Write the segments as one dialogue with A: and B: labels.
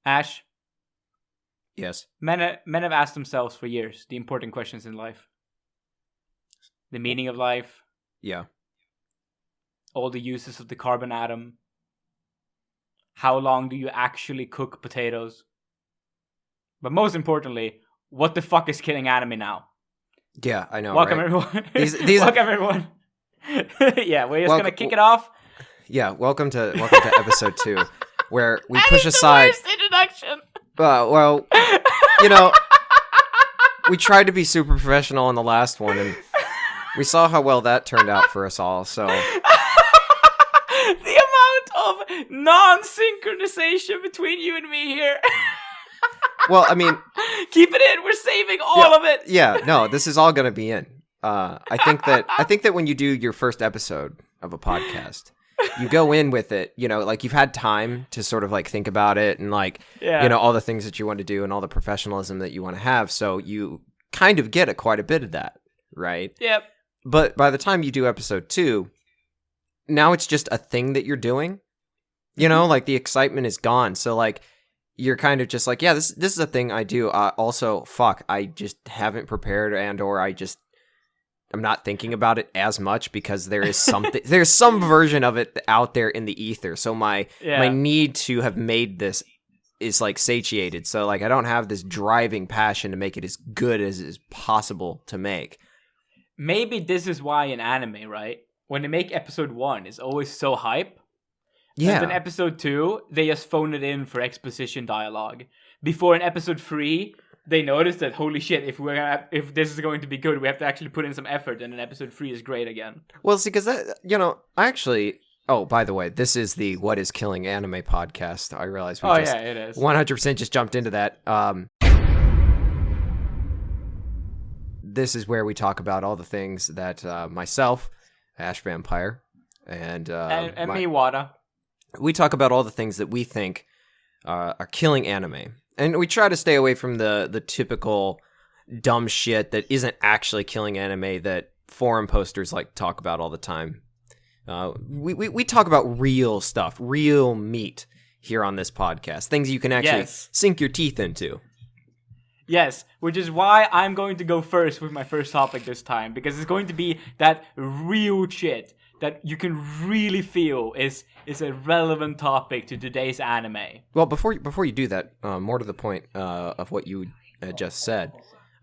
A: Ash,
B: Yes.
A: men have asked themselves for years the important questions in life. The meaning of life,
B: Yeah.
A: all the uses of the carbon atom. How long do you actually cook potatoes? But most importantly, what the fuck is killing anime now?
B: Yeah, I know,
A: Welcome
B: right?
A: everyone.
B: These
A: Welcome everyone. Yeah, we're just gonna kick it off.
B: Yeah, welcome to episode 2, where we push
A: That is
B: aside.
A: the worst introduction.
B: Well, we tried to be super professional in the last one, and we saw how well that turned out for us all. So
A: the amount of non-synchronization between you and me here.
B: well, I mean,
A: keep it in. We're saving all of it.
B: Yeah, no, this is all gonna be in. I think that when you do your first episode of a podcast, you go in with it, like you've had time to sort of like think about it and like, all the things that you want to do and all the professionalism that you want to have. So you kind of get quite a bit of that, right?
A: Yep.
B: But by the time you do episode 2, now it's just a thing that you're doing, like the excitement is gone. So like, you're kind of just like, yeah, this is a thing I do. Also, fuck, I just haven't prepared or I'm not thinking about it as much because there is something, there's some version of it out there in the ether. So my need to have made this is like satiated. So like, I don't have this driving passion to make it as good as is possible to make.
A: Maybe this is why in anime, right? When they make episode 1, it's always so hype.
B: Yeah.
A: And then episode 2, they just phone it in for exposition dialogue. Before in episode 3, they noticed that, holy shit, if this is going to be good, we have to actually put in some effort, and then episode 3 is great again.
B: Well, see, because that, I actually... Oh, by the way, this is the What is Killing Anime podcast. I realize we
A: it is.
B: 100% just jumped into that. This is where we talk about all the things that myself, Ash Vampire, and
A: me, Whatta.
B: We talk about all the things that we think are killing anime. And we try to stay away from the typical dumb shit that isn't actually killing anime that forum posters like to talk about all the time. We talk about real stuff, real meat here on this podcast. Things you can actually sink your teeth into.
A: Yes, which is why I'm going to go first with my first topic this time. Because it's going to be that real shit that you can really feel is a relevant topic to today's anime.
B: Well, before you do that, more to the point of what you just said,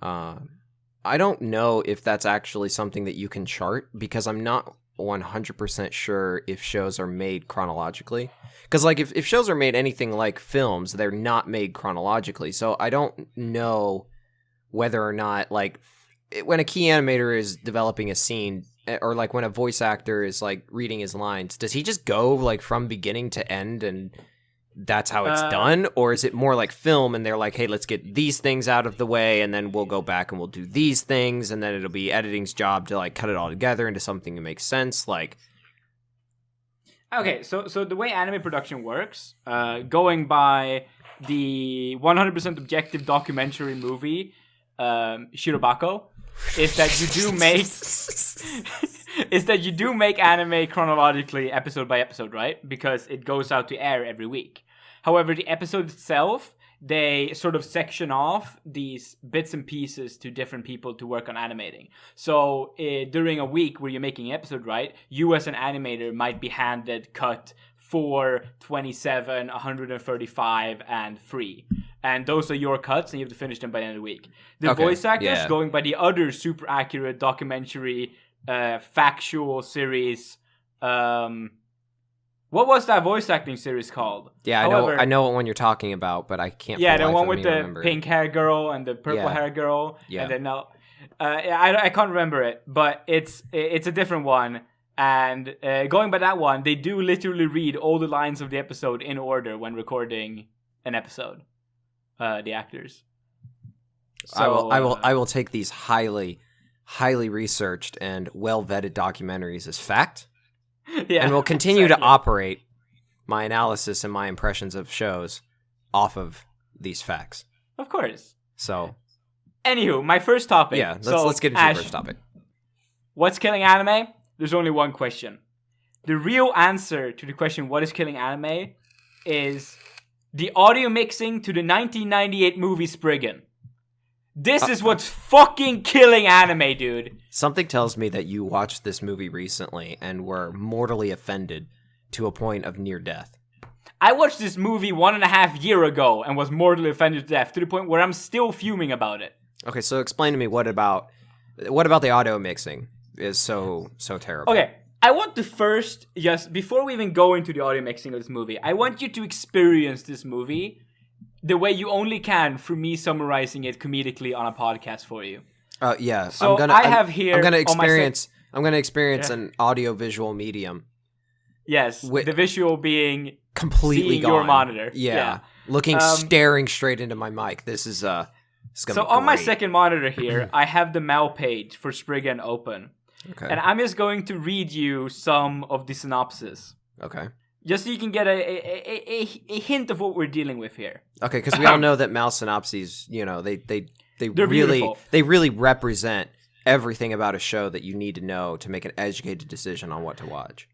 B: I don't know if that's actually something that you can chart because I'm not 100% sure if shows are made chronologically. Because like if shows are made anything like films, they're not made chronologically. So I don't know whether or not like when a key animator is developing a scene, or like when a voice actor is like reading his lines, does he just go like from beginning to end and that's how it's done? Or is it more like film and they're like, hey, let's get these things out of the way and then we'll go back and we'll do these things and then it'll be editing's job to like cut it all together into something that makes sense? Like,
A: okay, so the way anime production works, going by the 100% objective documentary movie, Shirobako, is that you do make anime chronologically episode by episode, right? Because it goes out to air every week. However, the episode itself, they sort of section off these bits and pieces to different people to work on animating. So during a week where you're making an episode, right, you as an animator might be handed cut 4, 27, 135, and 3. And those are your cuts, and you have to finish them by the end of the week. The voice actors going by the other super accurate documentary, factual series. What was that voice acting series called?
B: Yeah, I know what one you're talking about, but I can't.
A: Yeah, the one with the pink hair girl and the purple hair girl.
B: Yeah.
A: And then I can't remember it, but it's a different one. And going by that one, they do literally read all the lines of the episode in order when recording an episode. The actors. So,
B: I will take these highly researched and well vetted documentaries as fact.
A: Yeah,
B: and will continue to operate my analysis and my impressions of shows off of these facts.
A: Of course.
B: So,
A: anywho, my first topic.
B: Yeah, let's get into the first topic.
A: What's killing anime? There's only one question. The real answer to the question, what is killing anime, is the audio mixing to the 1998 movie Spriggan. This is what's fucking killing anime, dude.
B: Something tells me that you watched this movie recently and were mortally offended to a point of near death.
A: I watched this movie 1.5 years ago and was mortally offended to death, to the point where I'm still fuming about it.
B: Okay, so explain to me what about the audio mixing is so terrible?
A: Okay, I want to first, just before we even go into the audio mixing of this movie, I want you to experience this movie the way you only can through me summarizing it comedically on a podcast for you.
B: Yeah.
A: So I'm gonna
B: experience an audio visual medium.
A: Yes, the visual being
B: completely
A: seeing
B: gone.
A: Your monitor.
B: Yeah. Looking, staring straight into my mic. This is it's gonna be
A: on my
B: great.
A: second monitor here, I have the Mal page for Spriggan open.
B: Okay.
A: And I'm just going to read you some of the synopsis.
B: Okay.
A: Just so you can get a hint of what we're dealing with here.
B: Okay, because we all know that Mal synopses, they're
A: beautiful.
B: They really represent everything about a show that you need to know to make an educated decision on what to watch.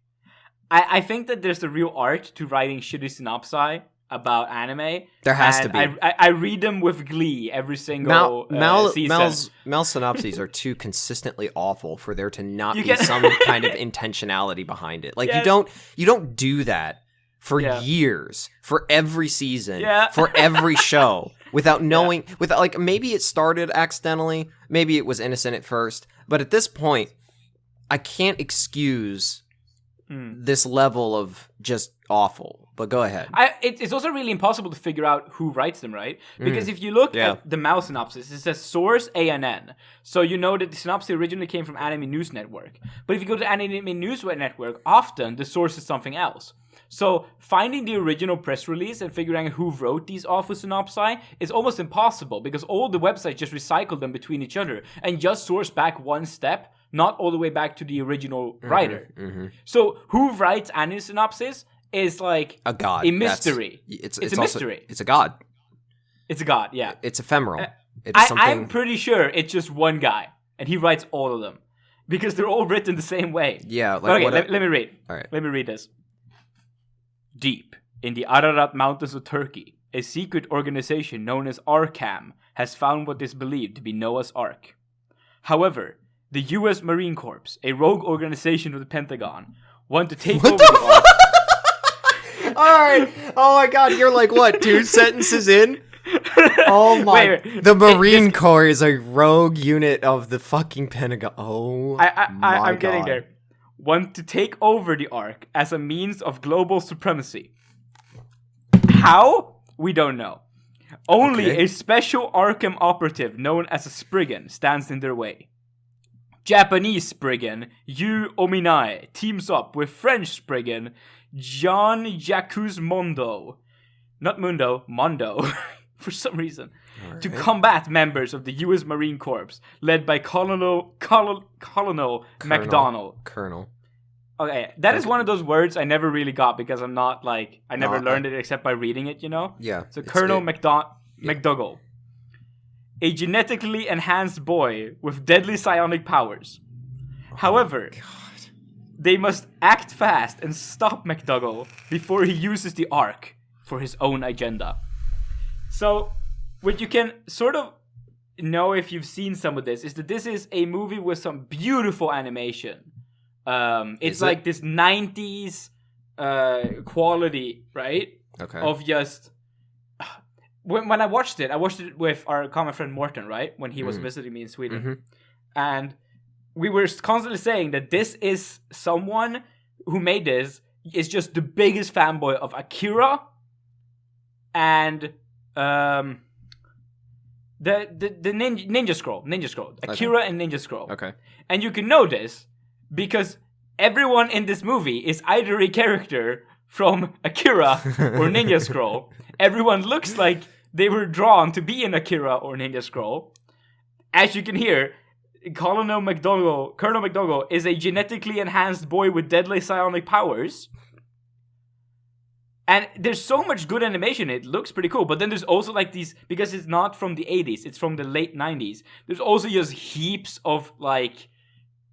A: I think that there's a real art to writing shitty synopsi about anime.
B: There has to be.
A: I read them with glee every single season.
B: Mal synopses are too consistently awful for there to not be
A: get...
B: some kind of intentionality behind it. Like you don't do that for years, for every season, for every show, without knowing, without like maybe it started accidentally, maybe it was innocent at first, but at this point, I can't excuse this level of just awful. But go ahead.
A: It's also really impossible to figure out who writes them, right? Because if you look at the Mal synopsis, it says source ANN. So you know that the synopsis originally came from Anime News Network. But if you go to Anime News Network, often the source is something else. So finding the original press release and figuring out who wrote these awful synopsi is almost impossible, because all the websites just recycle them between each other and just source back one step, not all the way back to the original writer. Mm-hmm. So who writes anime synopsis is like
B: a god,
A: a mystery. It's a mystery.
B: It's a god.
A: It's a god, yeah.
B: It's ephemeral.
A: I'm pretty sure it's just one guy, and he writes all of them, because they're all written the same way.
B: Yeah.
A: Like, okay, let me read.
B: All right.
A: Let me read this. Deep in the Ararat Mountains of Turkey, a secret organization known as Arkham has found what is believed to be Noah's Ark. However, the U.S. Marine Corps, a rogue organization of the Pentagon, want to take over the Ark.
B: All right. Oh my God, you're like what? 2 sentences in? Oh my!
A: Wait.
B: The Marine Corps is a rogue unit of the fucking Pentagon. Oh
A: I'm getting there. Want to take over the Ark as a means of global supremacy. How? We don't know. Only a special Arkham operative known as a Spriggan stands in their way. Japanese Spriggan Yu Ominae teams up with French Spriggan Jean Jacques Mondo. Not Mundo, Mondo. For some reason. Right. To combat members of the U.S. Marine Corps, led by Colonel McDonald.
B: Colonel.
A: Okay, that is one of those words I never really got, because I'm not like, I never learned it except by reading it, you know?
B: Yeah.
A: So Colonel McDougall. A genetically enhanced boy with deadly psionic powers. However, they must act fast and stop McDougall before he uses the Ark for his own agenda. So, what you can sort of know if you've seen some of this is that this is a movie with some beautiful animation. It's like this 90s quality, right?
B: Okay.
A: Of just... When I watched it with our common friend Morten, right? When he was visiting me in Sweden. Mm-hmm. And we were constantly saying that this is someone who made this is just the biggest fanboy of Akira and the Ninja Scroll. Akira and Ninja Scroll.
B: Okay.
A: And you can know this because everyone in this movie is either a character from Akira or Ninja Scroll. Everyone looks like they were drawn to be in Akira or Ninja Scroll. As you can hear, Colonel McDougall is a genetically enhanced boy with deadly psionic powers. And there's so much good animation, it looks pretty cool. But then there's also like these, because it's not from the 80s, it's from the late 90s. There's also just heaps of like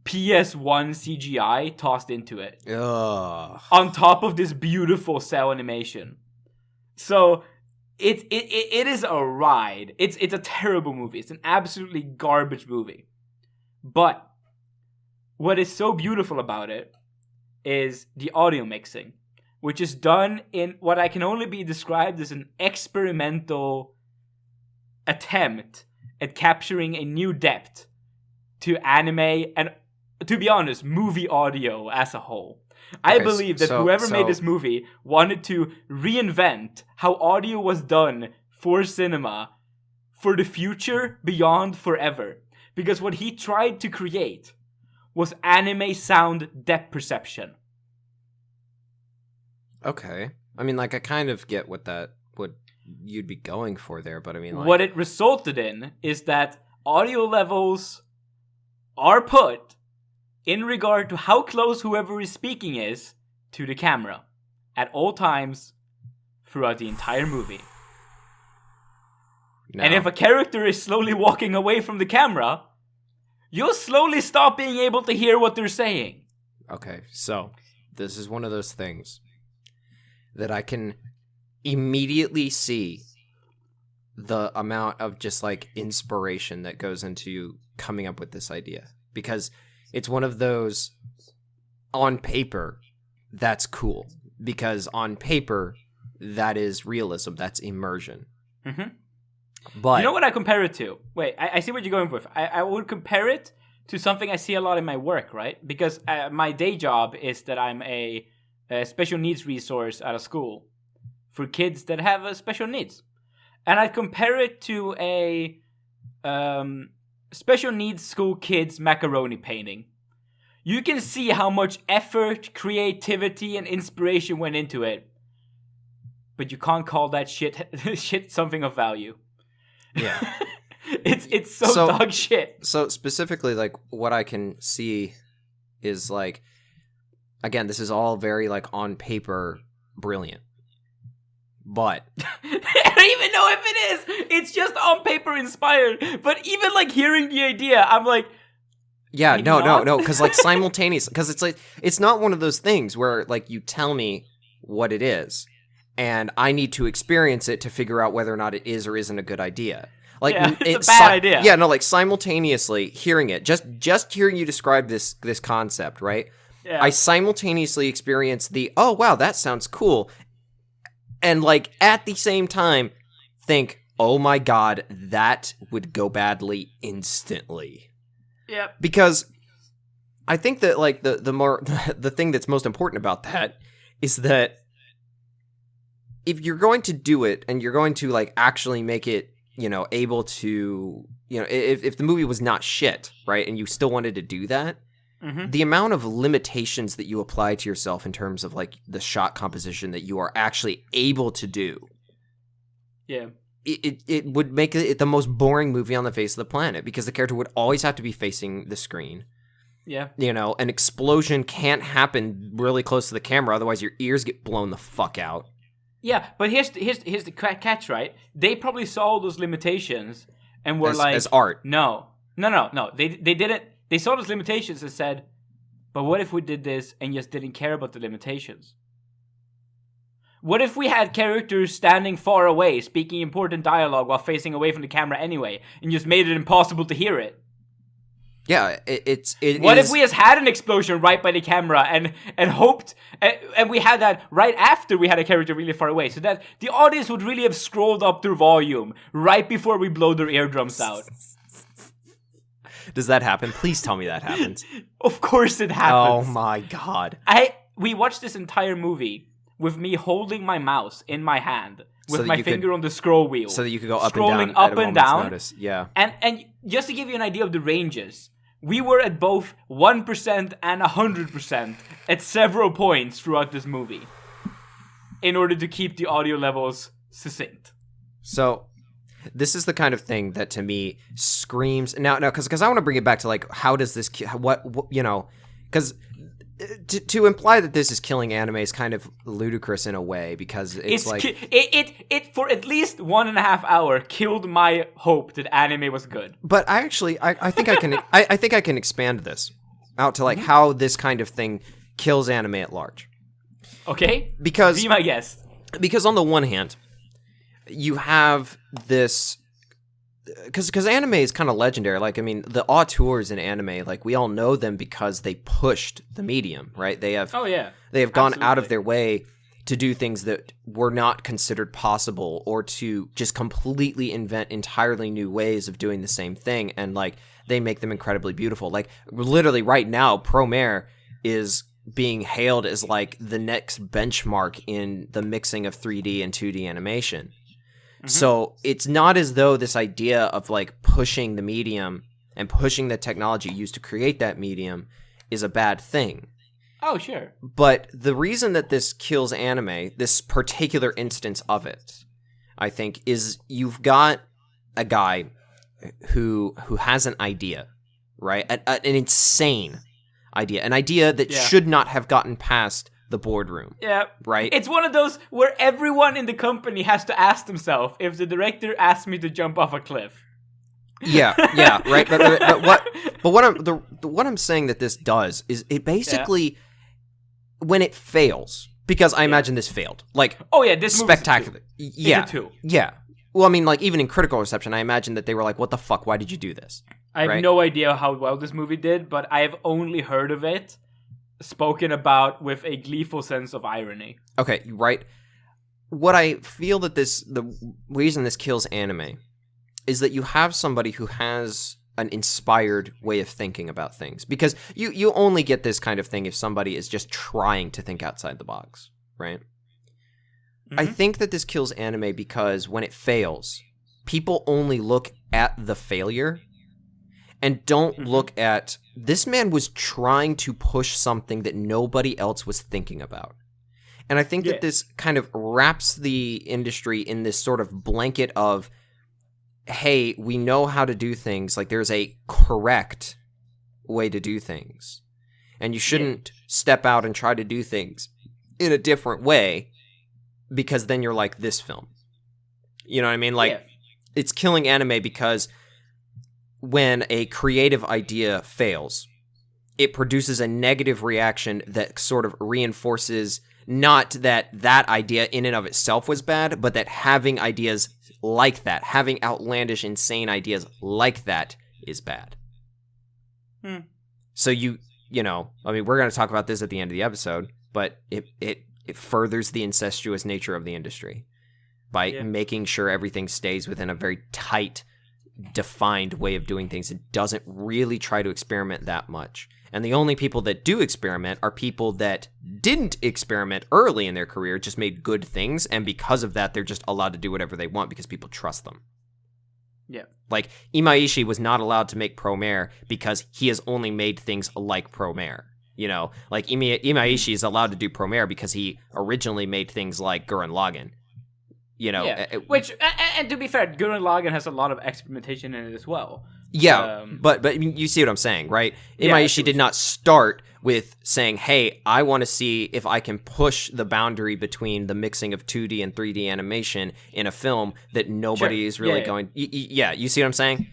A: PS1 CGI tossed into it.
B: Ugh.
A: On top of this beautiful cell animation. So it is a ride. It's a terrible movie. It's an absolutely garbage movie. But what is so beautiful about it is the audio mixing, which is done in what I can only be described as an experimental attempt at capturing a new depth to anime and, to be honest, movie audio as a whole. I believe that whoever made this movie wanted to reinvent how audio was done for cinema for the future beyond forever. Because what he tried to create was anime sound depth perception.
B: Okay. I mean, like, I kind of get what you'd be going for there, but I mean, like...
A: What it resulted in is that audio levels are put in regard to how close whoever is speaking is to the camera at all times throughout the entire movie. No. And if a character is slowly walking away from the camera, you'll slowly stop being able to hear what they're saying.
B: Okay, so this is one of those things that I can immediately see the amount of just like inspiration that goes into coming up with this idea, because it's one of those, on paper, that's cool, because on paper that is realism, that's immersion.
A: Mm-hmm.
B: But
A: you know what I compare it to? Wait, I see what you're going with. I would compare it to something I see a lot in my work, right? Because my day job is that I'm a special needs resource at a school for kids that have special needs. And I compare it to a special needs school kids macaroni painting. You can see how much effort, creativity, and inspiration went into it. But you can't call that shit something of value.
B: Yeah.
A: It's so dog shit.
B: So specifically, like, what I can see is, like, again, this is all very, like, on paper brilliant. But
A: I don't even know if it is. It's just on paper inspired. But even, like, hearing the idea, I'm like,
B: yeah, no, because, like, simultaneous, because it's like, it's not one of those things where, like, you tell me what it is, and I need to experience it to figure out whether or not it is or isn't a good idea. Like,
A: yeah, it's a bad idea.
B: Yeah, no, like, simultaneously hearing it, just hearing you describe this concept, right?
A: Yeah.
B: I simultaneously experience the, oh, wow, that sounds cool, and, like, at the same time, think, oh my god, that would go badly instantly.
A: Yeah.
B: Because I think that, like, the thing that's most important about that is that if you're going to do it and you're going to, like, actually make it, you know, able to, you know, if the movie was not shit, right, and you still wanted to do that,
A: mm-hmm.
B: the amount of limitations that you apply to yourself in terms of, like, the shot composition that you are actually able to do.
A: Yeah.
B: It would make it the most boring movie on the face of the planet, because the character would always have to be facing the screen.
A: Yeah.
B: You know, an explosion can't happen really close to the camera, otherwise your ears get blown the fuck out.
A: Yeah, but here's the catch, right? They probably saw all those limitations and were
B: as art.
A: No. They didn't. They saw those limitations and said, but what if we did this and just didn't care about the limitations? What if we had characters standing far away, speaking important dialogue while facing away from the camera anyway, and just made it impossible to hear it?
B: Yeah,
A: What if we just had an explosion right by the camera and hoped, and we had that right after we had a character really far away, so that the audience would really have scrolled up their volume right before we blow their eardrums out?
B: Does that happen? Please tell me that happens.
A: Of course it happens.
B: Oh my god.
A: We watched this entire movie with me holding my mouse in my hand with my finger on the scroll wheel,
B: so that you could go up and
A: scrolling
B: down
A: up
B: at a
A: and down.
B: Notice. Yeah.
A: And just to give you an idea of the ranges, we were at both 1% and 100% at several points throughout this movie in order to keep the audio levels succinct.
B: So this is the kind of thing that to me screams now because I want to bring it back to, like, how does this what you know, because to imply that this is killing anime is kind of ludicrous in a way, because it's like
A: it for at least 1.5 hours killed my hope that anime was good.
B: But I think I can I think I can expand this out to, like, how this kind of thing kills anime at large.
A: Okay,
B: because
A: be my guest.
B: Because on the one hand, you have this, because anime is kind of legendary. Like, I mean, the auteurs in anime, like, we all know them because they pushed the medium, right? They have they have gone out of their way to do things that were not considered possible, or to just completely invent entirely new ways of doing the same thing, and like they make them incredibly beautiful. Like, literally right now, Promare is being hailed as like the next benchmark in the mixing of 3D and 2D animation. Mm-hmm. So it's not as though this idea of like pushing the medium and pushing the technology used to create that medium is a bad thing.
A: Oh, sure.
B: But the reason that this kills anime, this particular instance of it, I think, is you've got a guy who has an idea, right? An insane idea. An idea that should not have gotten past the boardroom.
A: Yeah.
B: Right?
A: It's one of those where everyone in the company has to ask themselves, if the director asked me to jump off a cliff.
B: Yeah, right. But what I'm saying that this does is it basically, when it fails, because I imagine this failed, like,
A: this
B: spectacular.
A: It's a 2.
B: Yeah. Well, I mean, like, even in critical reception, I imagine that they were like, "What the fuck? Why did you do this?"
A: I have no idea how well this movie did, but I have only heard of it spoken about with a gleeful sense of irony.
B: Okay, right. What I feel that the reason this kills anime is that you have somebody who has an inspired way of thinking about things. Because you only get this kind of thing if somebody is just trying to think outside the box, right? Mm-hmm. I think that this kills anime because when it fails, people only look at the failure and don't look at, this man was trying to push something that nobody else was thinking about. And I think that this kind of wraps the industry in this sort of blanket of, hey, we know how to do things. Like, there's a correct way to do things. And you shouldn't step out and try to do things in a different way, because then you're like this film. You know what I mean? Like, it's killing anime because when a creative idea fails, it produces a negative reaction that sort of reinforces not that idea in and of itself was bad, but that having ideas like that, having outlandish, insane ideas like that is bad. So you know, I mean, we're going to talk about this at the end of the episode, but it furthers the incestuous nature of the industry by making sure everything stays within a very tight, defined way of doing things. It doesn't really try to experiment that much. And the only people that do experiment are people that didn't experiment early in their career, just made good things, and because of that, they're just allowed to do whatever they want because people trust them.
A: Yeah.
B: Like, Imaishi was not allowed to make Promare because he has only made things like Promare. You know, like, Imaishi is allowed to do Promare because he originally made things like Gurren Lagann. You know,
A: which, and to be fair, Gurren Lagann has a lot of experimentation in it as well.
B: Yeah, but you see what I'm saying, right? Imaishi did not start with saying, hey, I want to see if I can push the boundary between the mixing of 2D and 3D animation in a film that nobody is really going... Yeah, you see what I'm saying?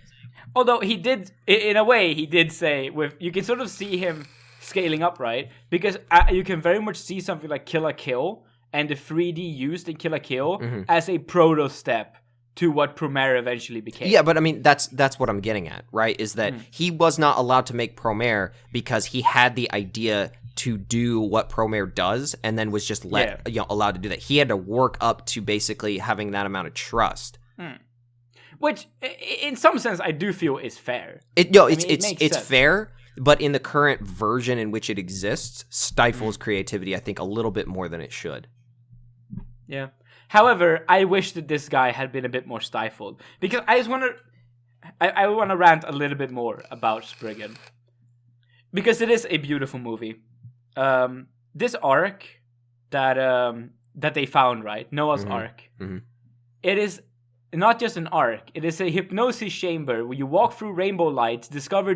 A: Although he did, in a way, he did say, you can sort of see him scaling up, right? Because you can very much see something like Kill la Kill and the 3D used in Kill la Kill as a proto-step to what Promare eventually became.
B: Yeah, but I mean, that's what I'm getting at, right? Is that he was not allowed to make Promare because he had the idea to do what Promare does, and then was just allowed to do that. He had to work up to basically having that amount of trust.
A: Which, in some sense, I do feel is fair.
B: It's fair, but in the current version in which it exists, stifles creativity, I think, a little bit more than it should.
A: Yeah. However, I wish that this guy had been a bit more stifled, because I just want to rant a little bit more about Spriggan, because it is a beautiful movie. This arc that they found, right, Noah's Ark, it is not just an arc; it is a hypnosis chamber where you walk through rainbow lights, discover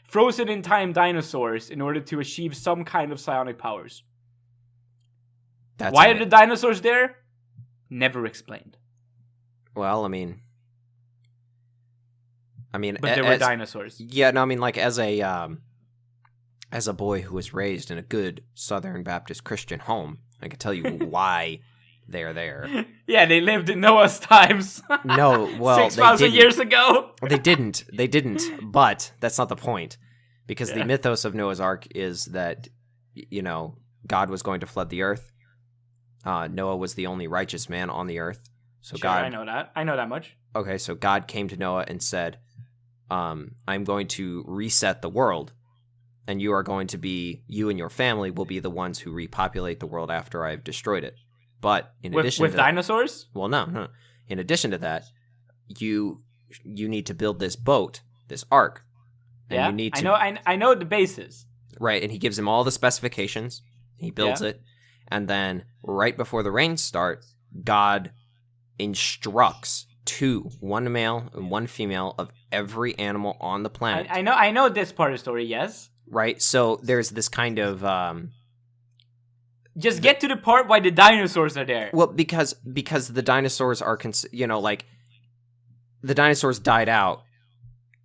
A: frozen in time dinosaurs in order to achieve some kind of psionic powers. Why are the dinosaurs there? Never explained.
B: Well, I mean,
A: but there were dinosaurs.
B: Yeah, no, I mean, like, as a boy who was raised in a good Southern Baptist Christian home, I can tell you why they're there.
A: Yeah, they lived in Noah's times.
B: No, well,
A: 6,000 years ago.
B: They didn't. But that's not the point, because the mythos of Noah's Ark is that, God was going to flood the earth. Noah was the only righteous man on the earth. So
A: sure, I know that. I know that much.
B: Okay, so God came to Noah and said, I'm going to reset the world, and you and your family will be the ones who repopulate the world after I've destroyed it. But in addition
A: with dinosaurs?
B: Well, no. In addition to that, you need to build this boat, this ark. And you need to,
A: I know the basis.
B: Right, and he gives him all the specifications. He builds it, and then right before the rains start, God instructs one male and one female of every animal on the planet.
A: I know this part of the story, yes.
B: Right, so there's this kind of
A: just get to the part why the dinosaurs are there.
B: Well, because the dinosaurs are the dinosaurs died out,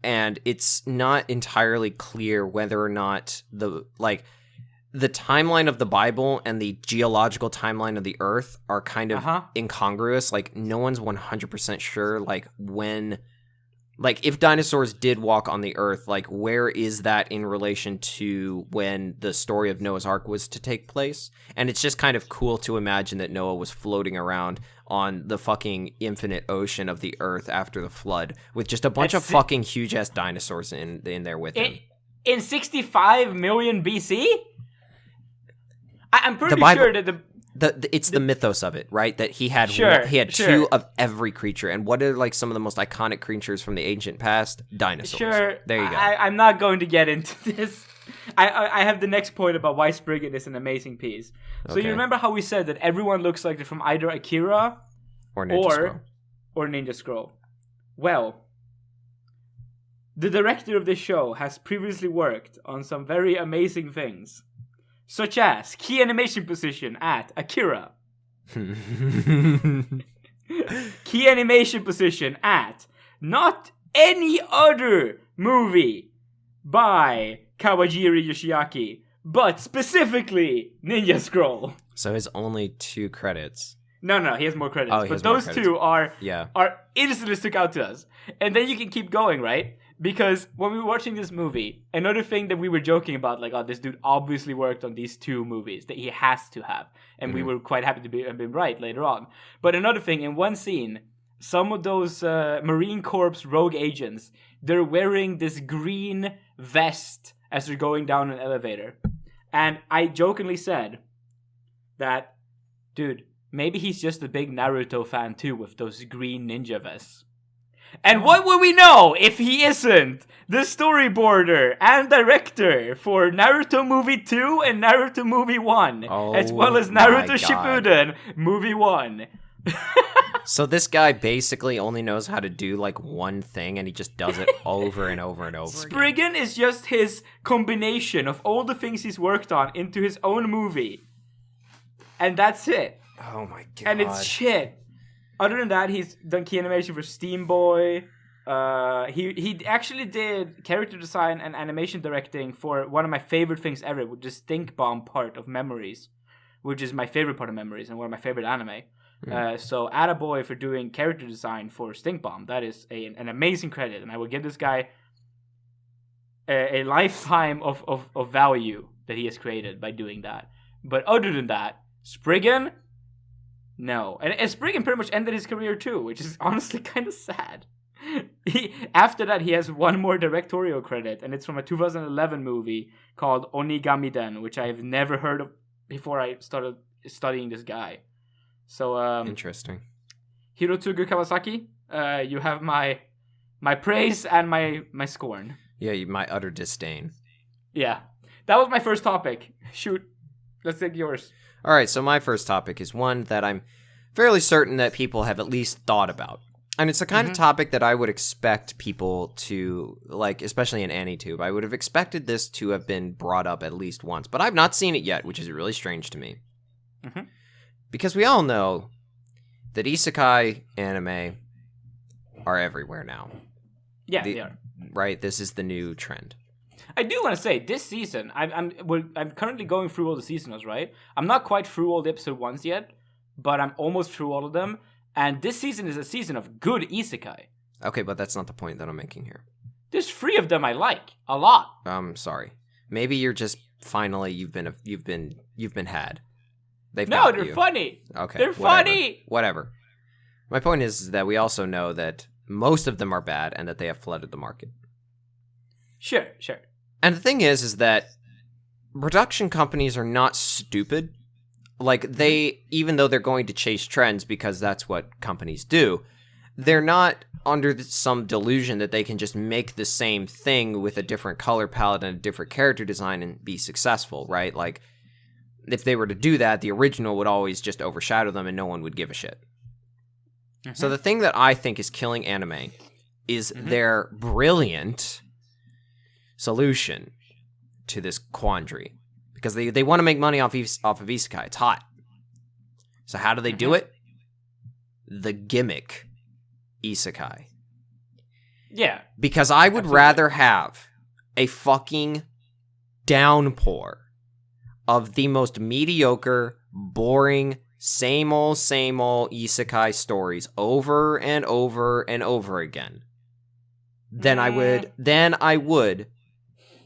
B: and it's not entirely clear whether or not the timeline of the Bible and the geological timeline of the Earth are kind of incongruous. Like, no one's 100% sure, when... if dinosaurs did walk on the Earth, where is that in relation to when the story of Noah's Ark was to take place? And it's just kind of cool to imagine that Noah was floating around on the fucking infinite ocean of the Earth after the flood with just a bunch of fucking huge-ass dinosaurs in there with him.
A: In 65 million BC? I'm pretty sure that
B: it's the mythos of it, right? That he had two of every creature. And what are some of the most iconic creatures from the ancient past? Dinosaurs.
A: Sure.
B: There you go.
A: I'm not going to get into this. I have the next point about why Spriggan is an amazing piece. So you remember how we said that everyone looks like they're from either Akira
B: or
A: Ninja Scroll? Well, the director of this show has previously worked on some very amazing things, such as key animation position at Akira. Key animation position at not any other movie by Kawajiri Yoshiaki, but specifically Ninja Scroll.
B: So his only 2 credits.
A: No, he has more credits. But those 2 are instantly stuck out to us. And then you can keep going, right? Because when we were watching this movie, another thing that we were joking about, this dude obviously worked on these 2 movies that he has to have. And we were quite happy to have been right later on. But another thing, in one scene, some of those Marine Corps rogue agents, they're wearing this green vest as they're going down an elevator. And I jokingly said that, dude, maybe he's just a big Naruto fan too with those green ninja vests. And what will we know if he isn't the storyboarder and director for Naruto Movie 2 and Naruto Movie 1, as well as Naruto Shippuden Movie 1?
B: So this guy basically only knows how to do one thing, and he just does it over and over and over
A: Spriggan
B: again.
A: is just his combination of all the things he's worked on into his own movie. And that's it.
B: Oh my god.
A: And it's shit. Other than that, he's done key animation for Steam Boy. He actually did character design and animation directing for one of my favorite things ever, which is Stink Bomb part of Memories, which is my favorite part of Memories and one of my favorite anime. So attaboy for doing character design for Stink Bomb. That is an amazing credit, and I will give this guy a lifetime of value that he has created by doing that. But other than that, Spriggan, no. And Spriggan pretty much ended his career too, which is honestly kind of sad. After that, he has one more directorial credit, and it's from a 2011 movie called Onigami-den, which I have never heard of before I started studying this guy. So
B: interesting.
A: Hirotsugu Kawasaki, you have my praise and my scorn.
B: Yeah, my utter disdain.
A: Yeah, that was my first topic. Shoot, let's take yours.
B: All right, so my first topic is one that I'm fairly certain that people have at least thought about. And it's the kind of topic that I would expect people to, especially in AniTube, I would have expected this to have been brought up at least once. But I've not seen it yet, which is really strange to me. Mm-hmm. Because we all know that Isekai anime are everywhere now.
A: Yeah, they are.
B: Right? This is the new trend.
A: I do want to say, this season, I'm currently going through all the seasonals, right? I'm not quite through all the episode 1s yet, but I'm almost through all of them. And this season is a season of good isekai.
B: Okay, but that's not the point that I'm making here.
A: There's 3 of them I like a lot.
B: I'm sorry. Maybe you're just finally you've been had. They're
A: funny.
B: Okay,
A: they're funny.
B: Whatever. My point is that we also know that most of them are bad and that they have flooded the market.
A: Sure.
B: And the thing is that production companies are not stupid. Like, even though they're going to chase trends because that's what companies do, they're not under some delusion that they can just make the same thing with a different color palette and a different character design and be successful, right? Like, if they were to do that, the original would always just overshadow them and no one would give a shit. Mm-hmm. So the thing that I think is killing anime is their brilliant solution to this quandary. Because they want to make money off of isekai. It's hot. So how do they do it? The gimmick isekai.
A: Yeah.
B: Because I would rather have a fucking downpour of the most mediocre, boring, same old isekai stories over and over and over again than I would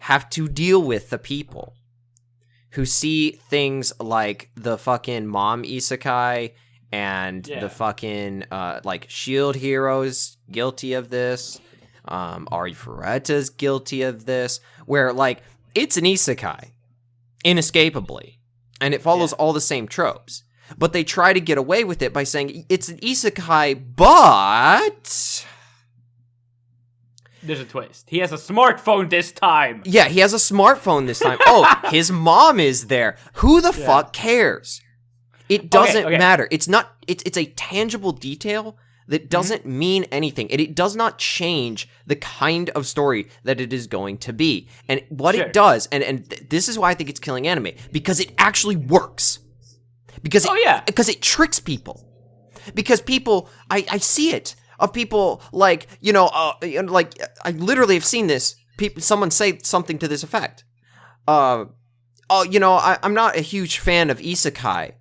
B: have to deal with the people who see things like the fucking mom isekai and the fucking like Shield Heroes guilty of this. Ari Furetta's guilty of this, where like it's an isekai, inescapably, and it follows all the same tropes. But they try to get away with it by saying it's an isekai, but
A: there's a twist. He has a smartphone this time.
B: Yeah, he has a smartphone this time. Oh, his mom is there. Who the fuck cares? It doesn't matter. It's not. It's a tangible detail that doesn't mean anything. It does not change the kind of story that it is going to be. And what it does, and this is why I think it's killing anime, because it actually works. Because because it tricks people. Because people, I see it. Of people like, like I literally have seen this. Someone say something to this effect. I'm not a huge fan of isekai,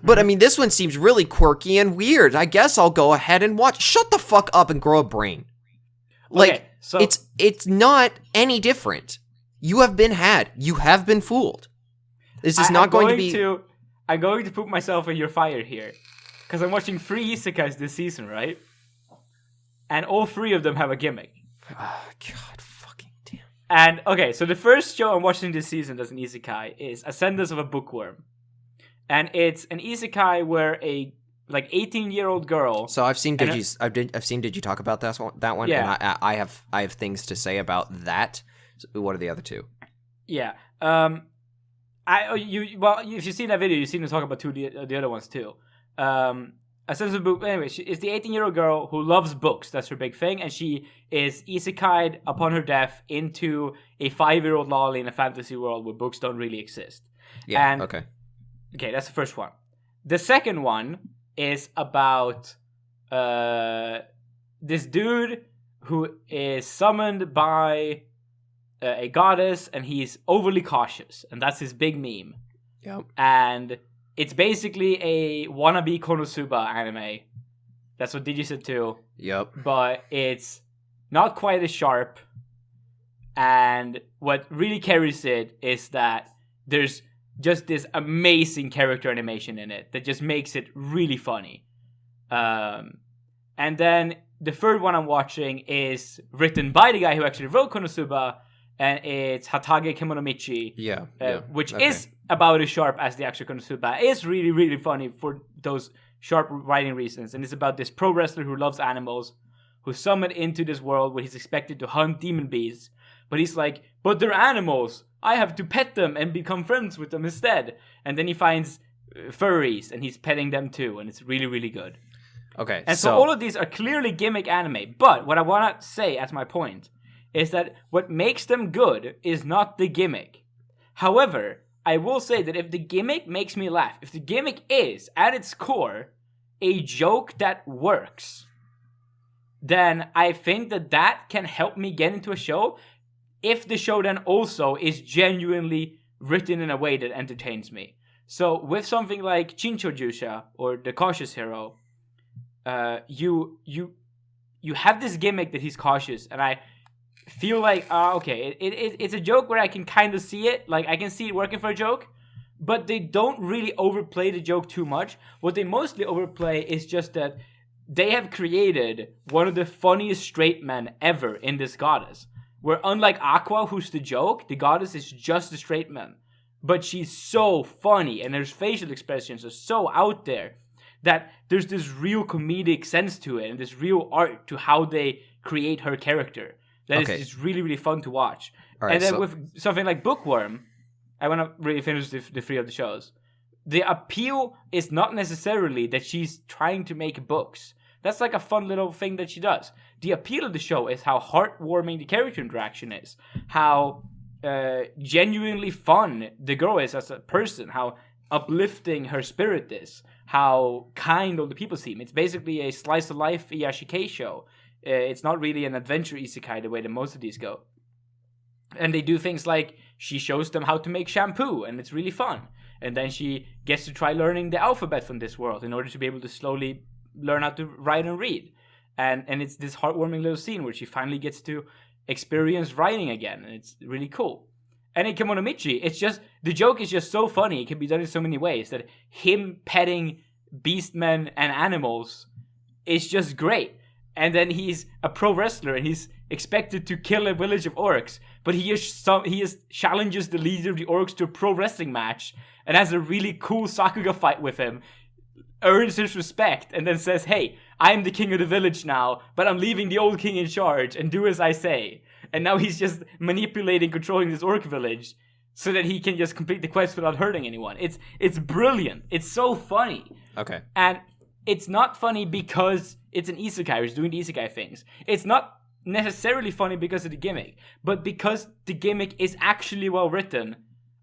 B: but I mean this one seems really quirky and weird. I guess I'll go ahead and watch. Shut the fuck up and grow a brain. Like it's not any different. You have been had. You have been fooled. This is not going to be.
A: I'm going to put myself in your fire here, because I'm watching 3 isekais this season, right? And all 3 of them have a gimmick.
B: Oh, God fucking damn.
A: And, okay, so the first show I'm watching this season that's an isekai is Ascendance of a Bookworm. And it's an isekai where a, 18-year-old girl...
B: So I've seen Did You talk about that one?
A: Yeah.
B: And I have things to say about that. So what are the other 2?
A: Yeah. If you've seen that video, you've seen me talk about 2 the other ones, too. A sense of book. Anyway, she is the 18-year-old girl who loves books. That's her big thing, and she is isekai'd upon her death into a 5-year-old lolly in a fantasy world where books don't really exist.
B: Yeah.
A: And,
B: okay,
A: that's the first one. The second one is about this dude who is summoned by a goddess, and he's overly cautious, and that's his big meme.
B: Yep.
A: And it's basically a wannabe Konosuba anime. That's what Digi said too.
B: Yep.
A: But it's not quite as sharp. And what really carries it is that there's just this amazing character animation in it that just makes it really funny. And then the third one I'm watching is written by the guy who actually wrote Konosuba, and it's Hatage Kemonomichi. Which is about as sharp as the actual Konosuba. It's really, really funny for those sharp writing reasons. And it's about this pro wrestler who loves animals, who's summoned into this world where he's expected to hunt demon beasts. But he's like, but they're animals. I have to pet them and become friends with them instead. And then he finds furries, and he's petting them too. And it's really, really good.
B: Okay.
A: And so all of these are clearly gimmick anime. But what I want to say as my point is that what makes them good is not the gimmick. However, I will say that if the gimmick makes me laugh, if the gimmick is, at its core, a joke that works, then I think that can help me get into a show, if the show then also is genuinely written in a way that entertains me. So with something like Chinchojusha, or The Cautious Hero, you have this gimmick that he's cautious, and I feel like okay, it's a joke where I can kind of see it, like I can see it working for a joke, but they don't really overplay the joke too much. What they mostly overplay is just that they have created one of the funniest straight men ever in this goddess. Where unlike Aqua, who's the joke, the goddess is just a straight man. But she's so funny, and her facial expressions are so out there that there's this real comedic sense to it, and this real art to how they create her character. That is just really, really fun to watch. Right, and then with something like Bookworm, I want to really finish the three of the shows. The appeal is not necessarily that she's trying to make books. That's like a fun little thing that she does. The appeal of the show is how heartwarming the character interaction is. How genuinely fun the girl is as a person. How uplifting her spirit is. How kind all the people seem. It's basically a slice of life Iyashikei show. It's not really an adventure isekai the way that most of these go. And they do things like she shows them how to make shampoo, and it's really fun. And then she gets to try learning the alphabet from this world in order to be able to slowly learn how to write and read. And it's this heartwarming little scene where she finally gets to experience writing again, and it's really cool. And in Kemonomichi, it's just, the joke is just so funny, it can be done in so many ways, that him petting beastmen and animals is just great. And then he's a pro wrestler, and he's expected to kill a village of orcs, but he challenges the leader of the orcs to a pro wrestling match, and has a really cool Sakuga fight with him, earns his respect, and then says, hey, I'm the king of the village now, but I'm leaving the old king in charge, and do as I say. And now he's just manipulating, controlling this orc village, so that he can just complete the quest without hurting anyone. It's brilliant. It's so funny.
B: Okay.
A: And it's not funny because it's an isekai, who's doing the isekai things. It's not necessarily funny because of the gimmick, but because the gimmick is actually well written,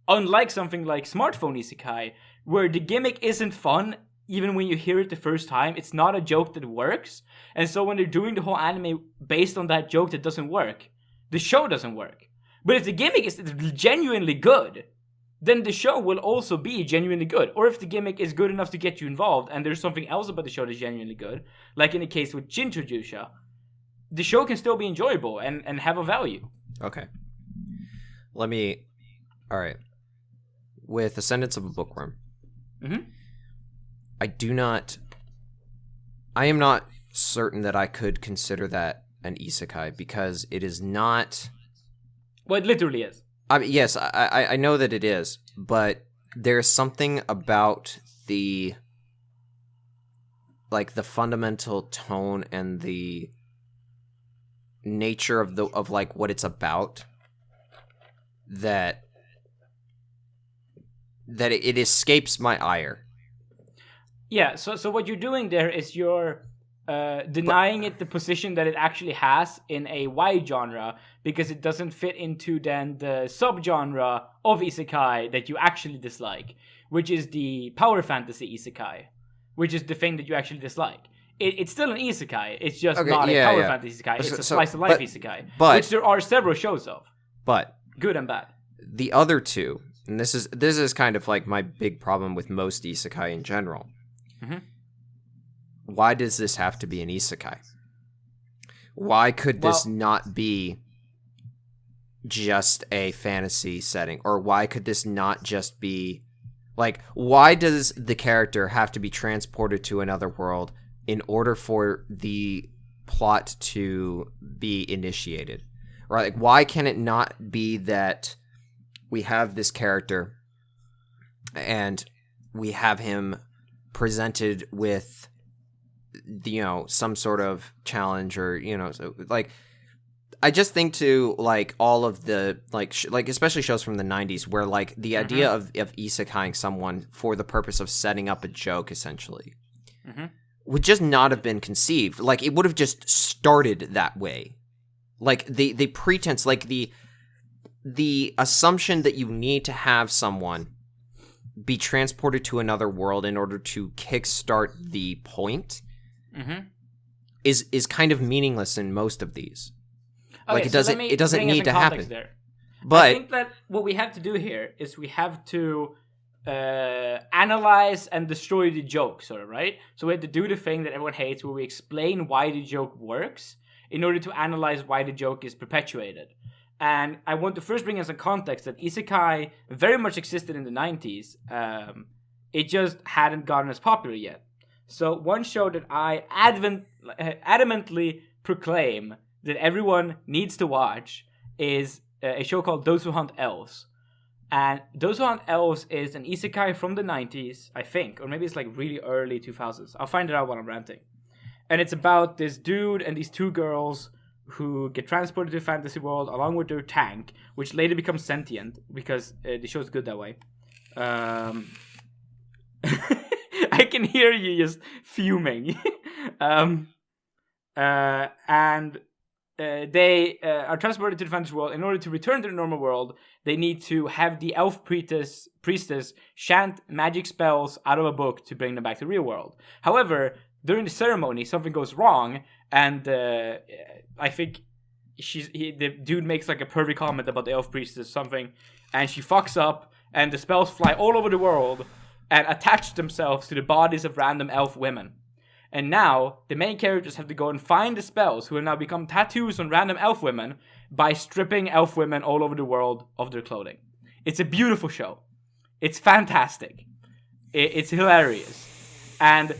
A: unlike something like Smartphone Isekai, where the gimmick isn't fun even when you hear it the first time. It's not a joke that works, and so when they're doing the whole anime based on that joke that doesn't work, the show doesn't work. But if the gimmick is genuinely good, then the show will also be genuinely good. Or if the gimmick is good enough to get you involved, and there's something else about the show that's genuinely good, like in the case with Jinchojusha, the show can still be enjoyable and have a value.
B: Okay. Alright. With Ascendance of a Bookworm, I am not certain that I could consider that an isekai, because it is not...
A: Well, it literally is.
B: I mean, yes, I know that it is, but there's something about the fundamental tone and the nature of what it's about that it escapes my ire.
A: Yeah, so what you're doing there is you're denying it the position that it actually has in a wide genre, because it doesn't fit into then the subgenre of isekai that you actually dislike, which is the power fantasy isekai, which is the thing that you actually dislike. It's still an isekai, it's just not a power fantasy isekai, it's a slice of life isekai, which there are several shows of.
B: But
A: good and bad.
B: The other two, and this is kind of like my big problem with most isekai in general. Why does this have to be an isekai? Why could this not be just a fantasy setting? Or why could this not just be... why does the character have to be transported to another world in order for the plot to be initiated? Right? Why can it not be that we have this character and we have him presented with some sort of challenge, or I just think to all of the especially shows from the 90s where the idea of isekaiing someone for the purpose of setting up a joke essentially would just not have been conceived. It would have just started that way. The pretense, the assumption that you need to have someone be transported to another world in order to kickstart the point is kind of meaningless in most of these. Okay, it doesn't need to happen.
A: There. But I think that what we have to do here is we have to analyze and destroy the joke, sort of, right? So we have to do the thing that everyone hates, where we explain why the joke works in order to analyze why the joke is perpetuated. And I want to first bring in some context that Isekai very much existed in the 90s. It just hadn't gotten as popular yet. So one show that I adamantly proclaim that everyone needs to watch is a show called Those Who Hunt Elves. And Those Who Hunt Elves is an isekai from the 90s, I think, or maybe it's like really early 2000s. I'll find it out while I'm ranting. And it's about this dude and these two girls who get transported to a fantasy world along with their tank, which later becomes sentient because the show's good that way. I can hear you just fuming. They are transported to the fantasy world. In order to return to the normal world, they need to have the elf priestess chant magic spells out of a book to bring them back to the real world. However, during the ceremony, something goes wrong, and I think the dude makes like a pervy comment about the elf priestess or something, and she fucks up, and the spells fly all over the world and attach themselves to the bodies of random elf women. And now, the main characters have to go and find the spells, who have now become tattoos on random elf women, by stripping elf women all over the world of their clothing. It's a beautiful show. It's fantastic. It's hilarious. And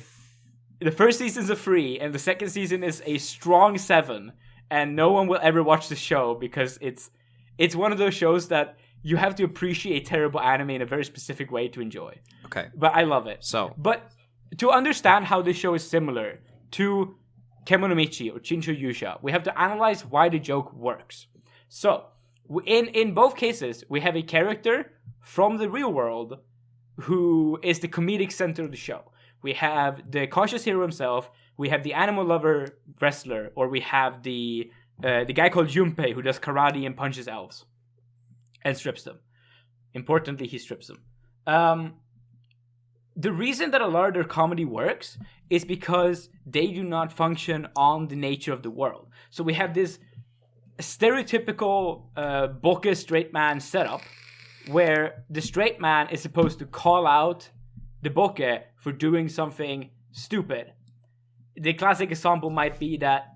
A: the first season's a 3, and the second season is a strong 7. And no one will ever watch the show, because it's one of those shows that you have to appreciate terrible anime in a very specific way to enjoy.
B: Okay.
A: But I love it. But to understand how this show is similar to Kemonomichi or Chinsho Yusha, we have to analyze why the joke works. So, in both cases, we have a character from the real world who is the comedic center of the show. We have the cautious hero himself, we have the animal lover wrestler, or we have the guy called Junpei who does karate and punches elves and strips them. Importantly, he strips them. The reason that a lot of their comedy works is because they do not function on the nature of the world. So we have this stereotypical bokeh straight man setup where the straight man is supposed to call out the bokeh for doing something stupid. The classic example might be that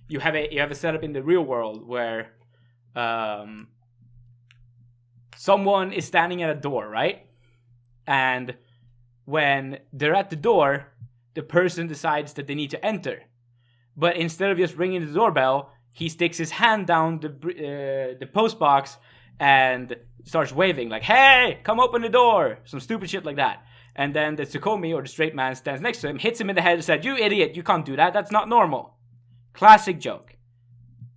A: you have a setup in the real world where someone is standing at a door, right? And when they're at the door, the person decides that they need to enter. But instead of just ringing the doorbell, he sticks his hand down the post box and starts waving like, "Hey, come open the door!" Some stupid shit like that. And then the Tsukomi, or the straight man, stands next to him, hits him in the head and said, "You idiot, you can't do that, that's not normal." Classic joke.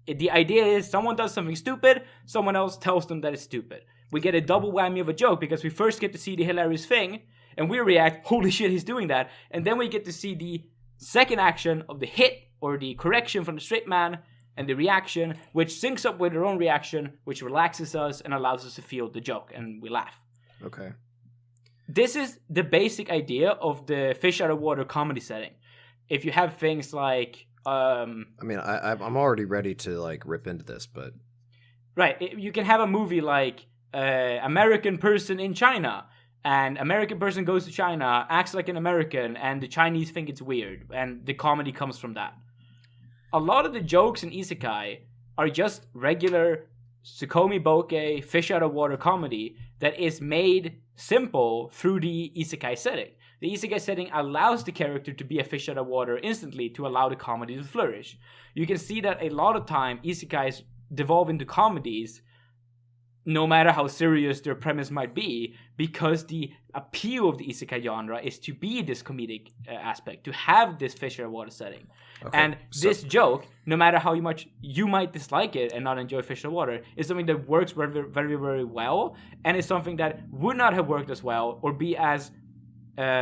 A: The idea is someone does something stupid, someone else tells them that it's stupid. We get a double whammy of a joke because we first get to see the hilarious thing, and we react, "Holy shit, he's doing that." And then we get to see the second action of the hit, or the correction from the straight man, and the reaction, which syncs up with our own reaction, which relaxes us and allows us to feel the joke, and we laugh.
B: Okay.
A: This is the basic idea of the fish out of water comedy setting. If you have things like... I
B: mean, I'm already ready to, like, rip into this, but...
A: Right, you can have a movie like American Person in China, and American person goes to China, acts like an American, and the Chinese think it's weird, and the comedy comes from that. A lot of the jokes in Isekai are just regular Tsukomi bokeh, fish out of water comedy that is made simple through the Isekai setting. The Isekai setting allows the character to be a fish out of water instantly to allow the comedy to flourish. You can see that a lot of time Isekais devolve into comedies, no matter how serious their premise might be, because the appeal of the Isekai genre is to be this comedic aspect, to have this fish out of water setting. Okay, and this joke, no matter how much you might dislike it and not enjoy fish out of water, is something that works very, very, very well, and is something that would not have worked as well or be as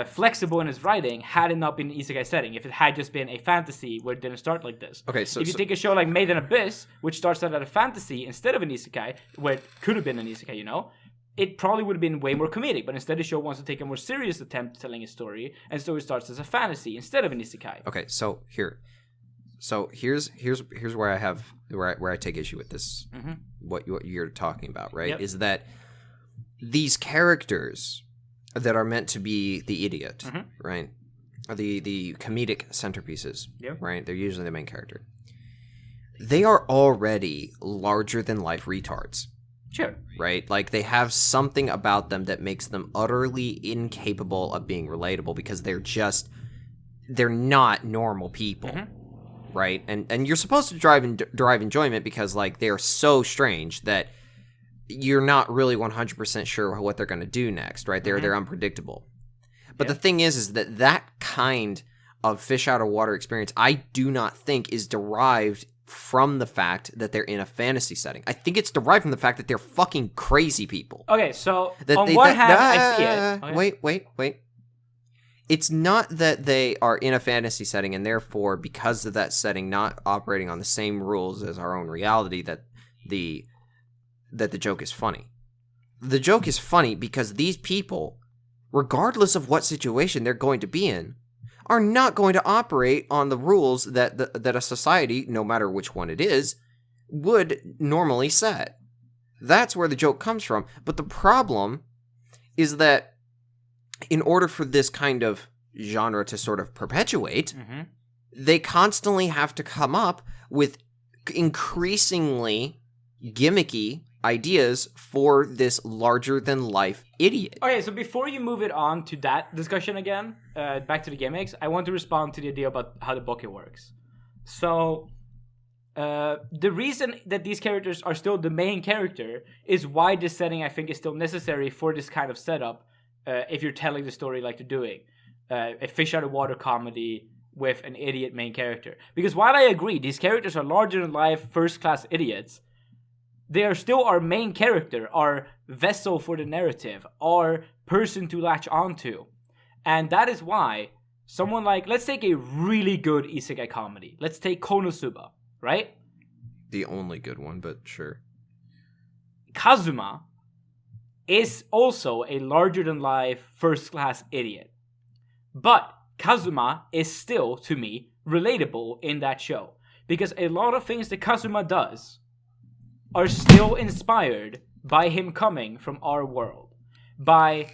A: flexible in its writing had it not been an Isekai setting. If it had just been a fantasy where it didn't start like this.
B: Okay, so
A: if you take a show like Made in Abyss, which starts out as a fantasy instead of an Isekai, where it could have been an Isekai, you know, it probably would have been way more comedic. But instead, the show wants to take a more serious attempt at telling a story, and so it starts as a fantasy instead of an Isekai.
B: Okay, here's where I have where I take issue with this. Mm-hmm. What you're talking about, right? Yep. Is that these characters that are meant to be the idiot,
A: Mhm.
B: right? Or the comedic centerpieces,
A: Yeah.
B: right? They're usually the main character. They are already larger than life retards,
A: Sure.
B: right? Like they have something about them that makes them utterly incapable of being relatable because they're not normal people.
A: Mhm.
B: Right, and you're supposed to derive enjoyment because like they're so strange that you're not really 100% sure what they're going to do next. Right, they're unpredictable. But the thing is that kind of fish out of water experience, I do not think is derived from the fact that they're in a fantasy setting. I think it's derived from the fact that they're fucking crazy people.
A: Okay, so on one hand, I see it. Okay.
B: Wait. It's not that they are in a fantasy setting and therefore, because of that setting not operating on the same rules as our own reality, that the joke is funny. The joke is funny because these people, regardless of what situation they're going to be in, are not going to operate on the rules that a society, no matter which one it is, would normally set. That's where the joke comes from. But the problem is that in order for this kind of genre to sort of perpetuate, they constantly have to come up with increasingly gimmicky ideas for this larger-than-life idiot.
A: Okay, so before you move it on to that discussion again, back to the gimmicks, I want to respond to the idea about how the bokeh works. So, the reason that these characters are still the main character is why this setting, I think, is still necessary for this kind of setup. If you're telling the story like they're doing, a fish out of water comedy with an idiot main character. Because while I agree, these characters are larger than life, first class idiots, they are still our main character, our vessel for the narrative, our person to latch onto. And that is why someone like, let's take a really good isekai comedy. Let's take Konosuba, right?
B: The only good one, but sure.
A: Kazuma is also a larger-than-life, first-class idiot. But Kazuma is still, to me, relatable in that show. Because a lot of things that Kazuma does are still inspired by him coming from our world. By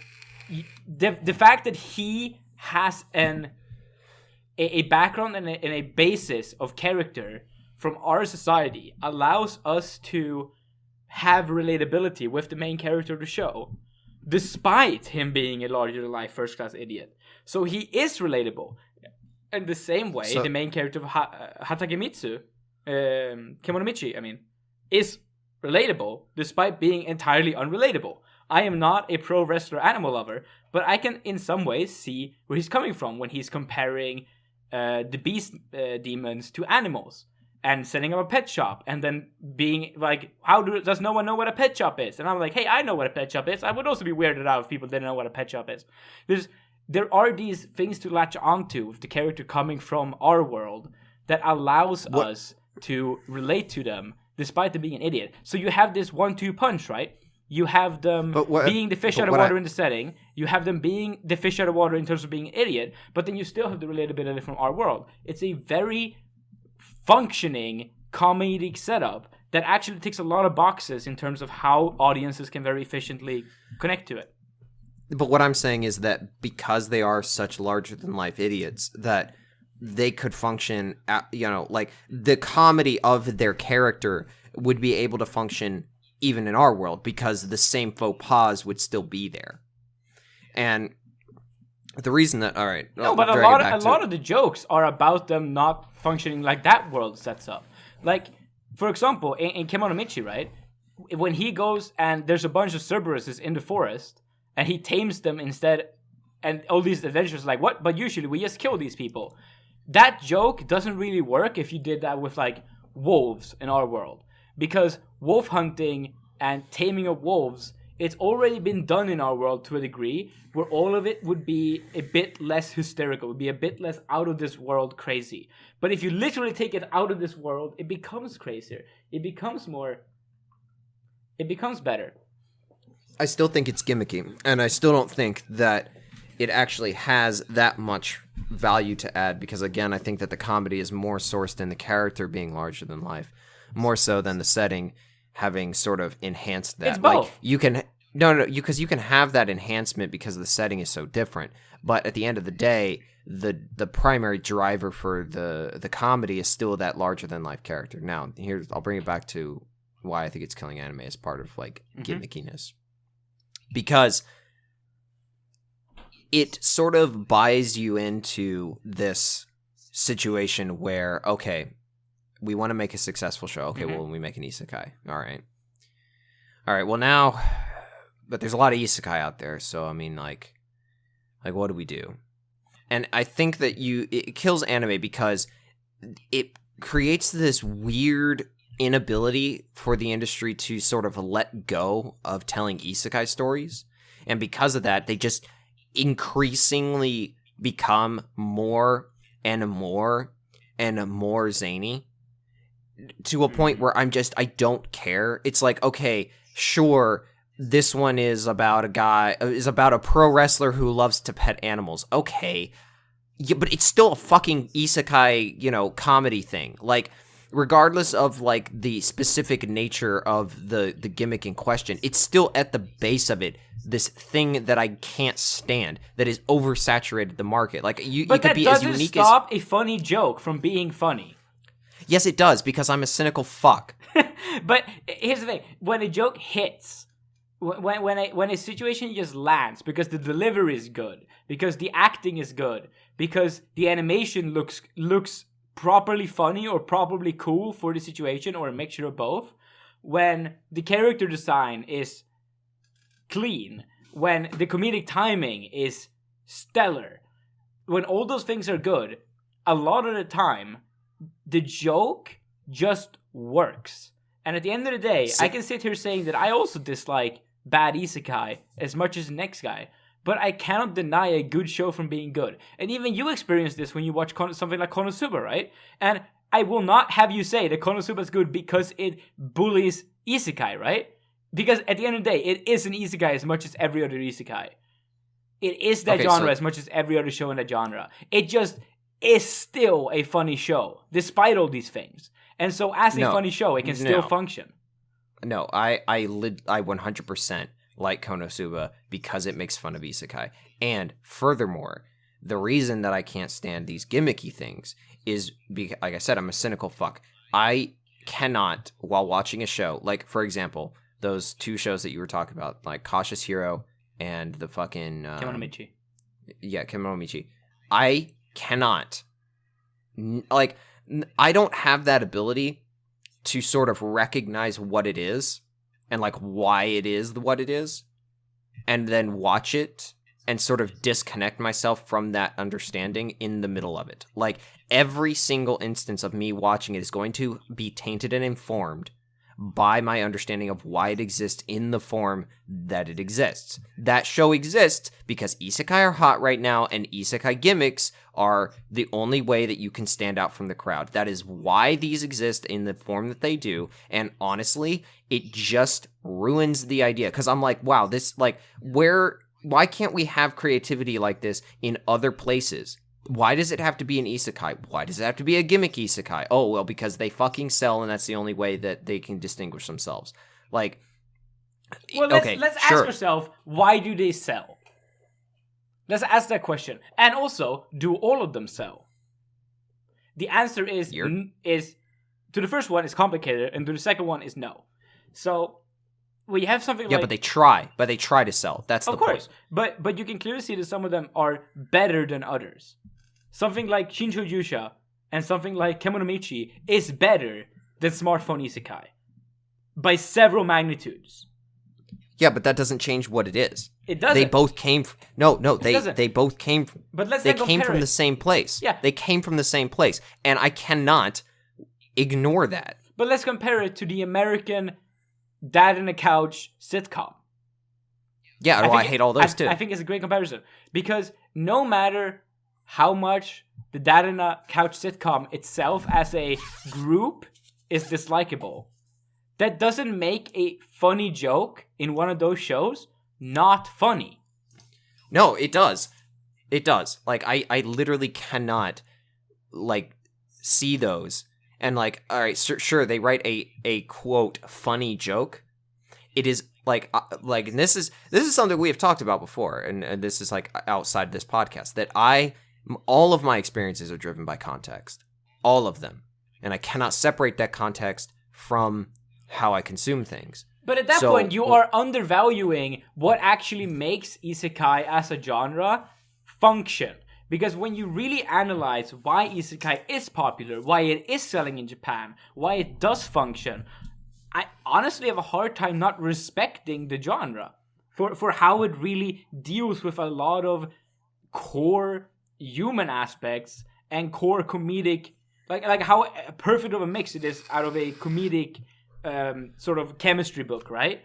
A: the fact that he has a background and a basis of character from our society allows us to have relatability with the main character of the show, despite him being a larger-than-life first-class idiot. So he is relatable. In the same way, the main character of Hatagemitsu, Kemonomichi, is relatable, despite being entirely unrelatable. I am not a pro wrestler animal lover, but I can in some ways see where he's coming from when he's comparing the beast demons to animals. And setting up a pet shop, and then being like, does no one know what a pet shop is? And I'm like, hey, I know what a pet shop is. I would also be weirded out if people didn't know what a pet shop is. There are these things to latch onto with the character coming from our world that allows us to relate to them, despite them being an idiot. So you have this 1-2 punch, right? You have them being the fish out of water in the setting. You have them being the fish out of water in terms of being an idiot. But then you still have the relatability from our world. It's a very functioning comedic setup that actually ticks a lot of boxes in terms of how audiences can very efficiently connect to it.
B: But what I'm saying is that because they are such larger-than-life idiots, that they could function, like the comedy of their character would be able to function even in our world because the same faux pas would still be there. And the reason that, all right.
A: No, but a lot of the jokes are about them not functioning like that world sets up. Like, for example, in Kemonomichi, right? When he goes and there's a bunch of Cerberuses in the forest, and he tames them instead, and all these adventures like, what? But usually we just kill these people. That joke doesn't really work if you did that with, like, wolves in our world. Because wolf hunting and taming of wolves, it's already been done in our world to a degree where all of it would be a bit less hysterical, would be a bit less out of this world crazy. But if you literally take it out of this world, it becomes crazier. It becomes better.
B: I still think it's gimmicky, and I still don't think that it actually has that much value to add because, again, I think that the comedy is more sourced in the character being larger than life, more so than the setting having sort of enhanced that.
A: It's both.
B: Like, you can... No, because you can have that enhancement because the setting is so different. But at the end of the day, the primary driver for the comedy is still that larger than life character. Now, I'll bring it back to why I think it's killing anime as part of like gimmickiness, because it sort of buys you into this situation where, okay, we want to make a successful show. Okay, well, we make an isekai. All right, well now, but there's a lot of isekai out there, so I mean, like what do we do? And I think that it kills anime because it creates this weird inability for the industry to sort of let go of telling isekai stories. And because of that, they just increasingly become more and more and more zany to a point where I don't care. It's like, okay, sure, this one is about a pro wrestler who loves to pet animals. Okay. Yeah, but it's still a fucking isekai, comedy thing. Like, regardless of like the specific nature of the gimmick in question, it's still at the base of it this thing that I can't stand, that is oversaturated the market. Like you could be as unique as... But that doesn't
A: stop a funny joke from being funny.
B: Yes, it does, because I'm a cynical fuck.
A: But here's the thing: when a joke hits, when a situation just lands, because the delivery is good, because the acting is good, because the animation looks properly funny or properly cool for the situation, or a mixture of both, when the character design is clean, when the comedic timing is stellar, when all those things are good, a lot of the time, the joke just works. And at the end of the day, I can sit here saying that I also dislike bad isekai as much as the next guy, but I cannot deny a good show from being good. And even you experience this when you watch something like Konosuba, right? And I will not have you say that Konosuba is good because it bullies isekai, right? Because at the end of the day, it is an isekai as much as every other isekai. It is that genre as much as every other show in that genre. It just is still a funny show, despite all these things. And so as a funny show, it can still function.
B: No, I 100% like Konosuba because it makes fun of isekai. And furthermore, the reason that I can't stand these gimmicky things is, because, like I said, I'm a cynical fuck. I cannot, while watching a show, like, for example, those two shows that you were talking about, like Cautious Hero and the fucking...
A: Kemonomichi.
B: Yeah, Kemonomichi. I cannot... I don't have that ability to sort of recognize what it is and like why it is what it is, and then watch it and sort of disconnect myself from that understanding in the middle of it. Like, every single instance of me watching it is going to be tainted and informed by my understanding of why it exists in the form that it exists. That show exists because isekai are hot right now, and isekai gimmicks are the only way that you can stand out from the crowd. That is why these exist in the form that they do, and honestly, it just ruins the idea. Because I'm like, wow, this, like, why can't we have creativity like this in other places? Why does it have to be an isekai? Why does it have to be a gimmick isekai? Oh, well, because they fucking sell, and that's the only way that they can distinguish themselves. Like,
A: well, let's ask ourselves, why do they sell? Let's ask that question. And also, do all of them sell? The answer is to the first one is complicated, and to the second one is no. So when you have something
B: but they try to sell. That's the point. Of course,
A: but you can clearly see that some of them are better than others. Something like Shincho Jusha and something like Kemonomichi is better than Smartphone Isekai by several magnitudes.
B: Yeah, but that doesn't change what it is.
A: It doesn't.
B: They both came. They both came.
A: But
B: they came from the same place.
A: Yeah,
B: they came from the same place, and I cannot ignore that.
A: But let's compare it to the American Dad in a Couch sitcom.
B: Yeah, I hate all those too.
A: I think it's a great comparison because no matter how much the Dad in a Couch sitcom itself as a group is dislikable, that doesn't make a funny joke in one of those shows not funny.
B: No, it does. It does. Like, I literally cannot, like, see those. And, like, all right, sure, they write a quote, funny joke. It is like and this is something we have talked about before, and this is like outside this podcast, that all of my experiences are driven by context, all of them, and I cannot separate that context from how I consume things.
A: But at that point, you are undervaluing what actually makes Isekai as a genre function. Because when you really analyze why Isekai is popular, why it is selling in Japan, why it does function, I honestly have a hard time not respecting the genre for how it really deals with a lot of core human aspects and core comedic, like how perfect of a mix it is out of a comedic sort of chemistry book, right?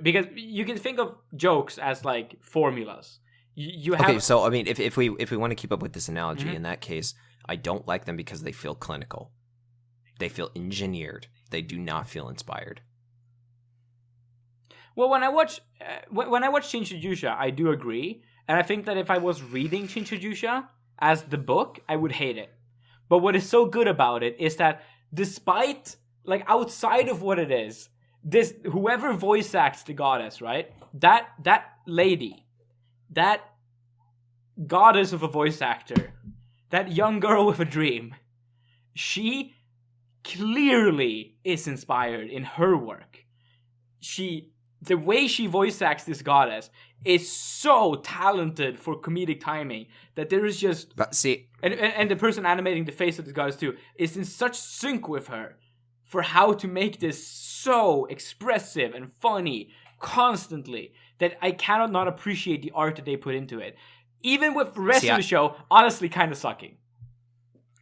A: Because you can think of jokes as like formulas. You have...
B: Okay, so I mean, if we want to keep up with this analogy, in that case, I don't like them because they feel clinical. They feel engineered. They do not feel inspired.
A: Well, when I watch Shinshujusha, I do agree, and I think that if I was reading Shinshujusha as the book, I would hate it. But what is so good about it is that despite, like, outside of what it is, this whoever voice acts the goddess, right? That lady, that goddess of a voice actor, that young girl with a dream, she clearly is inspired in her work. The way she voice acts this goddess is so talented for comedic timing that there is just...
B: But see...
A: And the person animating the face of this goddess too is in such sync with her for how to make this so expressive and funny constantly that I cannot not appreciate the art that they put into it. Even with the rest of the show, honestly kind of sucking.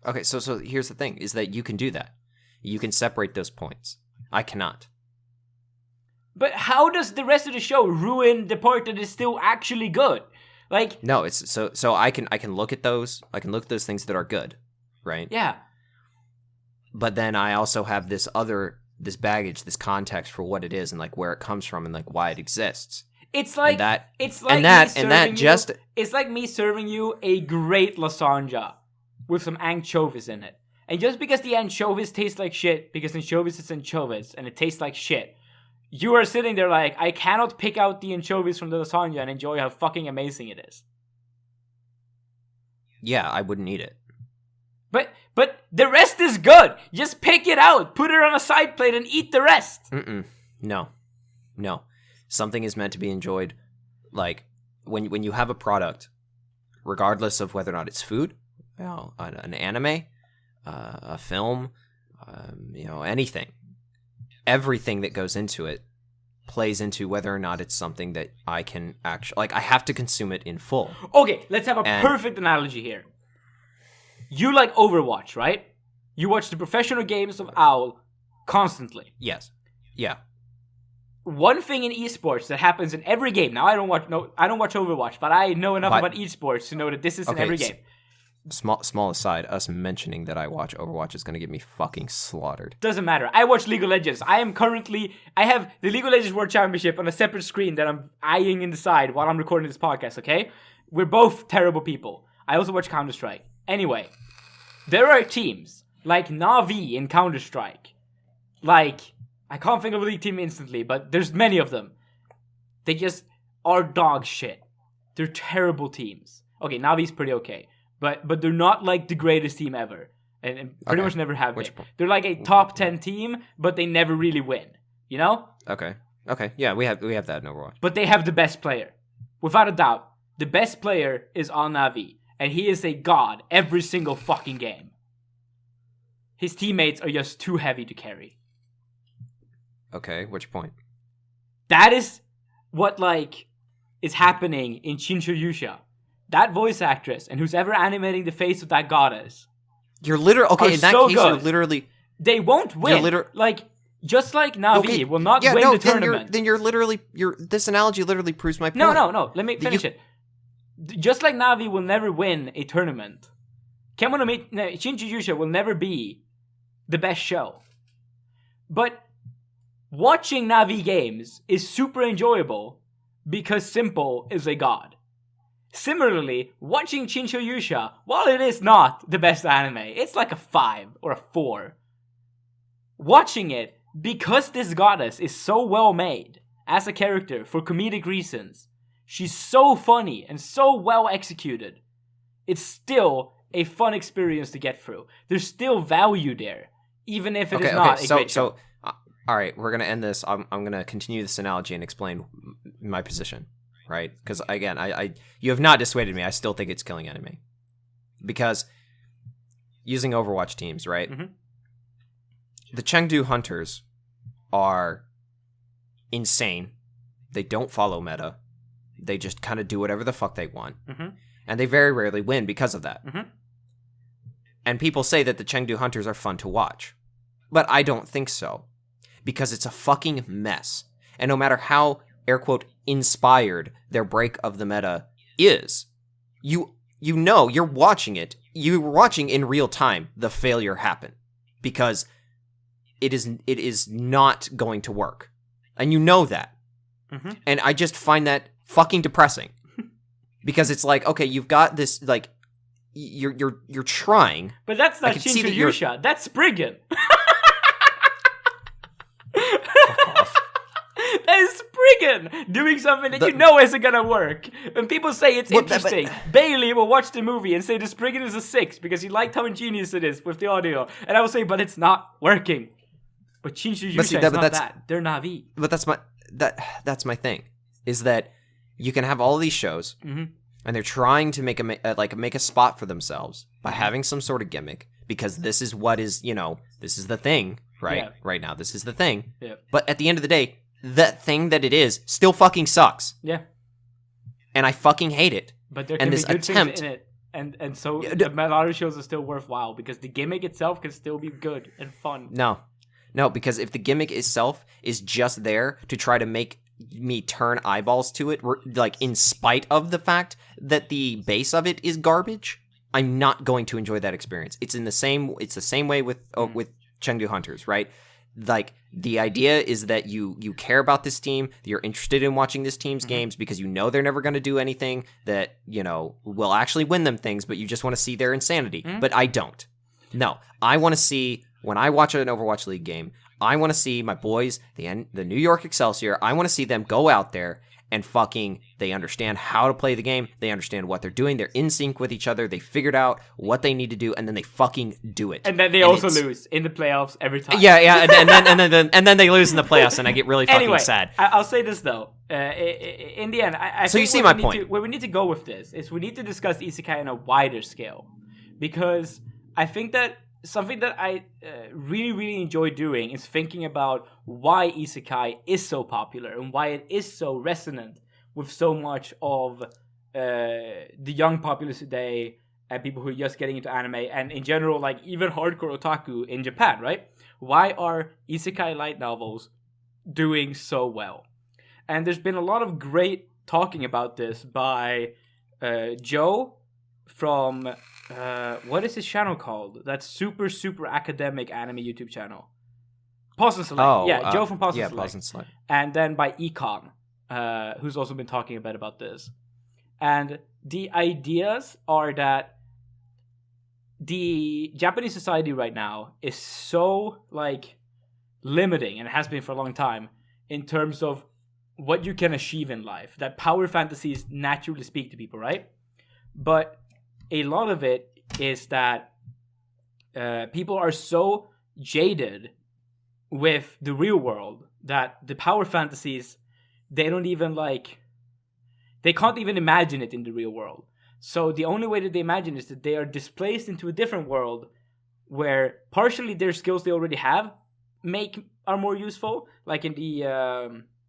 B: Okay, so here's the thing, is that you can do that. You can separate those points. I cannot.
A: But how does the rest of the show ruin the part that is still actually good? Like,
B: no, it's so I can look at those. I can look at those things that are good, right?
A: Yeah.
B: But then I also have this baggage, this context for what it is and like where it comes from and like why it exists.
A: It's like
B: it's like
A: me serving you a great lasagna with some anchovies in it. And just because the anchovies taste like shit, because anchovies is anchovies and it tastes like shit, you are sitting there like, I cannot pick out the anchovies from the lasagna and enjoy how fucking amazing it is.
B: Yeah, I wouldn't eat it.
A: But the rest is good. Just pick it out, put it on a side plate, and eat the rest.
B: No. Something is meant to be enjoyed. Like when you have a product, regardless of whether or not it's food, an anime, a film, anything. Everything that goes into it plays into whether or not it's something that I can actually... Like, I have to consume it in full.
A: Okay, let's have a perfect analogy here. You like Overwatch, right? You watch the professional games of OWL constantly.
B: Yes. Yeah.
A: One thing in esports that happens in every game... Now, I don't watch Overwatch, but I know enough about esports to know that this is in every game.
B: Small aside, us mentioning that I watch Overwatch is going to get me fucking slaughtered.
A: Doesn't matter. I watch League of Legends. I have the League of Legends World Championship on a separate screen that I'm eyeing in the side while I'm recording this podcast, okay? We're both terrible people. I also watch Counter-Strike. Anyway, there are teams like Na'Vi in Counter-Strike. Like, I can't think of a league team instantly, but there's many of them. They just are dog shit. They're terrible teams. Okay, Na'Vi's pretty okay. But they're not like the greatest team ever. And pretty much never have been. They're like a top 10 team, but they never really win. You know?
B: Okay. Yeah, we have that in Overwatch.
A: But they have the best player. Without a doubt. The best player is on Na'Vi. And he is a god every single fucking game. His teammates are just too heavy to carry.
B: Okay, which point?
A: That is what, like, is happening in Shinshujusha. That voice actress and who's ever animating the face of that goddess.
B: You're literally... Okay, in that
A: so
B: case,
A: good.
B: you're literally...
A: They won't win. Like, just like Na'Vi will not win the tournament.
B: Then you're literally... This analogy literally proves my point.
A: No. Let me finish it. Just like Na'Vi will never win a tournament, Shinshujusha will never be the best show. But watching Na'Vi games is super enjoyable because Simple is a god. Similarly, watching Shinshujusha, while it is not the best anime, it's like a 5 or a 4. Watching it, because this goddess is so well made, as a character for comedic reasons, she's so funny and so well executed. It's still a fun experience to get through. There's still value there, even if it is not a great show.
B: All right, we're gonna end this. I'm gonna continue this analogy and explain my position, right? Because again, you have not dissuaded me. I still think it's killing anime, because using Overwatch teams, right?
A: Mm-hmm.
B: The Chengdu Hunters are insane. They don't follow meta. They just kind of do whatever the fuck they want, and they very rarely win because of that. And people say that the Chengdu Hunters are fun to watch, but I don't think so. Because it's a fucking mess. And no matter how, air quote, inspired their break of the meta is, you know, you're watching it. You're watching in real time the failure happen. Because it is not going to work. And you know that. And I just find that fucking depressing. Because it's like, okay, you've got this, like, you're trying.
A: But that's not Shinju Yusha. That's Spriggan. That is Spriggan doing something that you know isn't gonna work. And people say it's interesting. Bailey will watch the movie and say the Spriggan is a 6 because he liked how ingenious it is with the audio. And I will say, but it's not working. But Shinju Yusha is not that. They're Navi.
B: But that's my thing. Is that you can have all these shows, and they're trying to make a spot for themselves by having some sort of gimmick, because this is what is, this is the thing. Right? Yeah. Right now, this is the thing.
A: Yeah.
B: But at the end of the day, that thing that it is still fucking sucks.
A: Yeah.
B: And I fucking hate it.
A: But there can be good things in it. And so the lot of shows are still worthwhile because the gimmick itself can still be good and fun.
B: No, because if the gimmick itself is just there to try to make me turn eyeballs to it, like in spite of the fact that the base of it is garbage, I'm not going to enjoy that experience. It's the same way with Chengdu Hunters, right? Like, the idea is that you care about this team, you're interested in watching this team's games because you know they're never going to do anything that, will actually win them things, but you just want to see their insanity. But I don't. No, I want to see, when I watch an Overwatch League game, I want to see my boys, the New York Excelsior, I want to see them go out there and they understand how to play the game. They understand what they're doing. They're in sync with each other. They figured out what they need to do, and then they fucking do it.
A: And then they also lose in the playoffs every time.
B: Yeah, and then they lose in the playoffs, and I get really fucking sad.
A: I'll say this though. In the end, I
B: so
A: think
B: you see my point.
A: Where we need to go with this is we need to discuss Isekai on a wider scale, because I think that something that I really, really enjoy doing is thinking about why Isekai is so popular and why it is so resonant with so much of the young populace today and people who are just getting into anime and in general, like even hardcore otaku in Japan, right? Why are Isekai light novels doing so well? And there's been a lot of great talking about this by Joe from what is his channel called? That super academic anime YouTube channel. Pause and Select. Joe from Pause and Select.
B: Pause and Select.
A: And then by Econ, who's also been talking a bit about this. And the ideas are that the Japanese society right now is so limiting, and it has been for a long time, in terms of what you can achieve in life. That power fantasies naturally speak to people, right? But a lot of it is that people are so jaded with the real world that the power fantasies, they don't even they can't even imagine it in the real world. So the only way that they imagine is that they are displaced into a different world where partially their skills they already have are more useful, like in the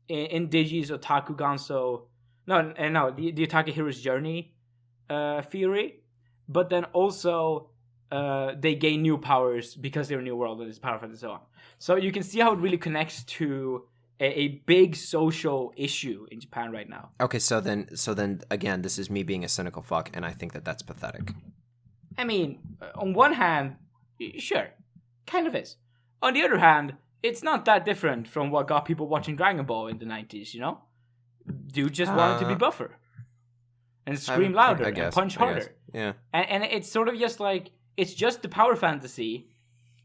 A: in Digi's Otaku Ganso, the Otaku Hero's Journey theory, but then also they gain new powers because they're a new world and it's powerful and so on. So you can see how it really connects to a big social issue in Japan right now.
B: Okay, so then again, this is me being a cynical fuck, and I think that that's pathetic.
A: I mean, on one hand, sure, kind of is. On the other hand, it's not that different from what got people watching Dragon Ball in the 90s, you know? Dude just wanted to be buffer. And scream louder and punch harder.
B: Yeah.
A: And it's sort of just it's just the power fantasy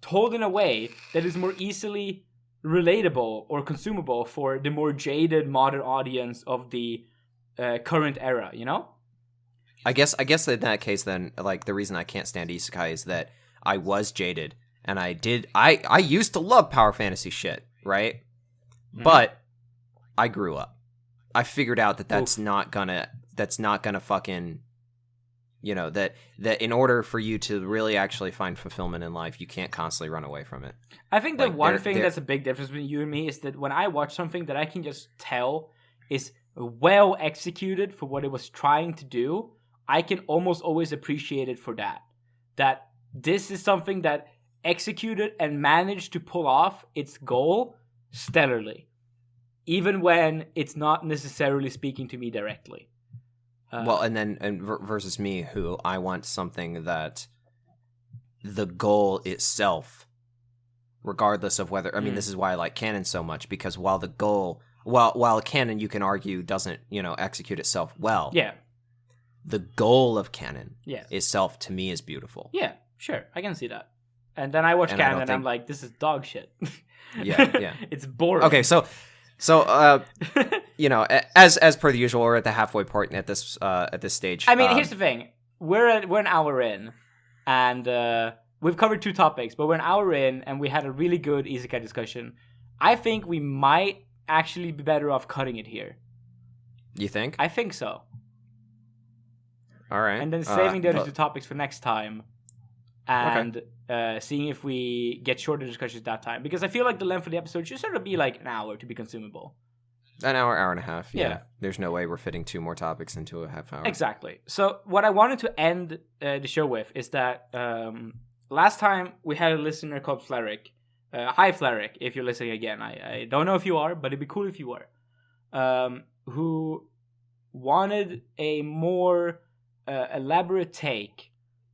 A: told in a way that is more easily relatable or consumable for the more jaded modern audience of the current era, you know?
B: I guess in that case then, like, the reason I can't stand isekai is that I was jaded, and I used to love power fantasy shit, right? Mm-hmm. But I grew up. I figured out that that's not gonna fucking, you know, that in order for you to really actually find fulfillment in life, you can't constantly run away from it.
A: I think the one thing that's a big difference between you and me is that when I watch something that I can just tell is well executed for what it was trying to do, I can almost always appreciate it for that. That this is something that executed and managed to pull off its goal stellarly, even when it's not necessarily speaking to me directly. Versus me, who I want something that the goal itself, regardless of whether, I mean, this is why I like canon so much, because while the goal, while canon, you can argue, doesn't, you know, execute itself well. Yeah. The goal of canon itself, to me, is beautiful. Yeah, sure. I can see that. And then I watch canon and I'm like, this is dog shit. Yeah. It's boring. Okay, so you know, as per the usual, we're at the halfway point at this stage. I mean, here's the thing: we're an hour in, and we've covered 2 topics, but we're an hour in, and we had a really good isekai discussion. I think we might actually be better off cutting it here. You think? I think so. All right, and then saving the other 2 topics for next time, and seeing if we get shorter discussions that time, because I feel like the length of the episode should sort of be like an hour to be consumable. An hour and a half. Yeah. There's no way we're fitting 2 more topics into a half hour. Exactly. So what I wanted to end the show with is that last time we had a listener called Fleric. Hi, Fleric, if you're listening again. I don't know if you are, but it'd be cool if you were. Who wanted a more elaborate take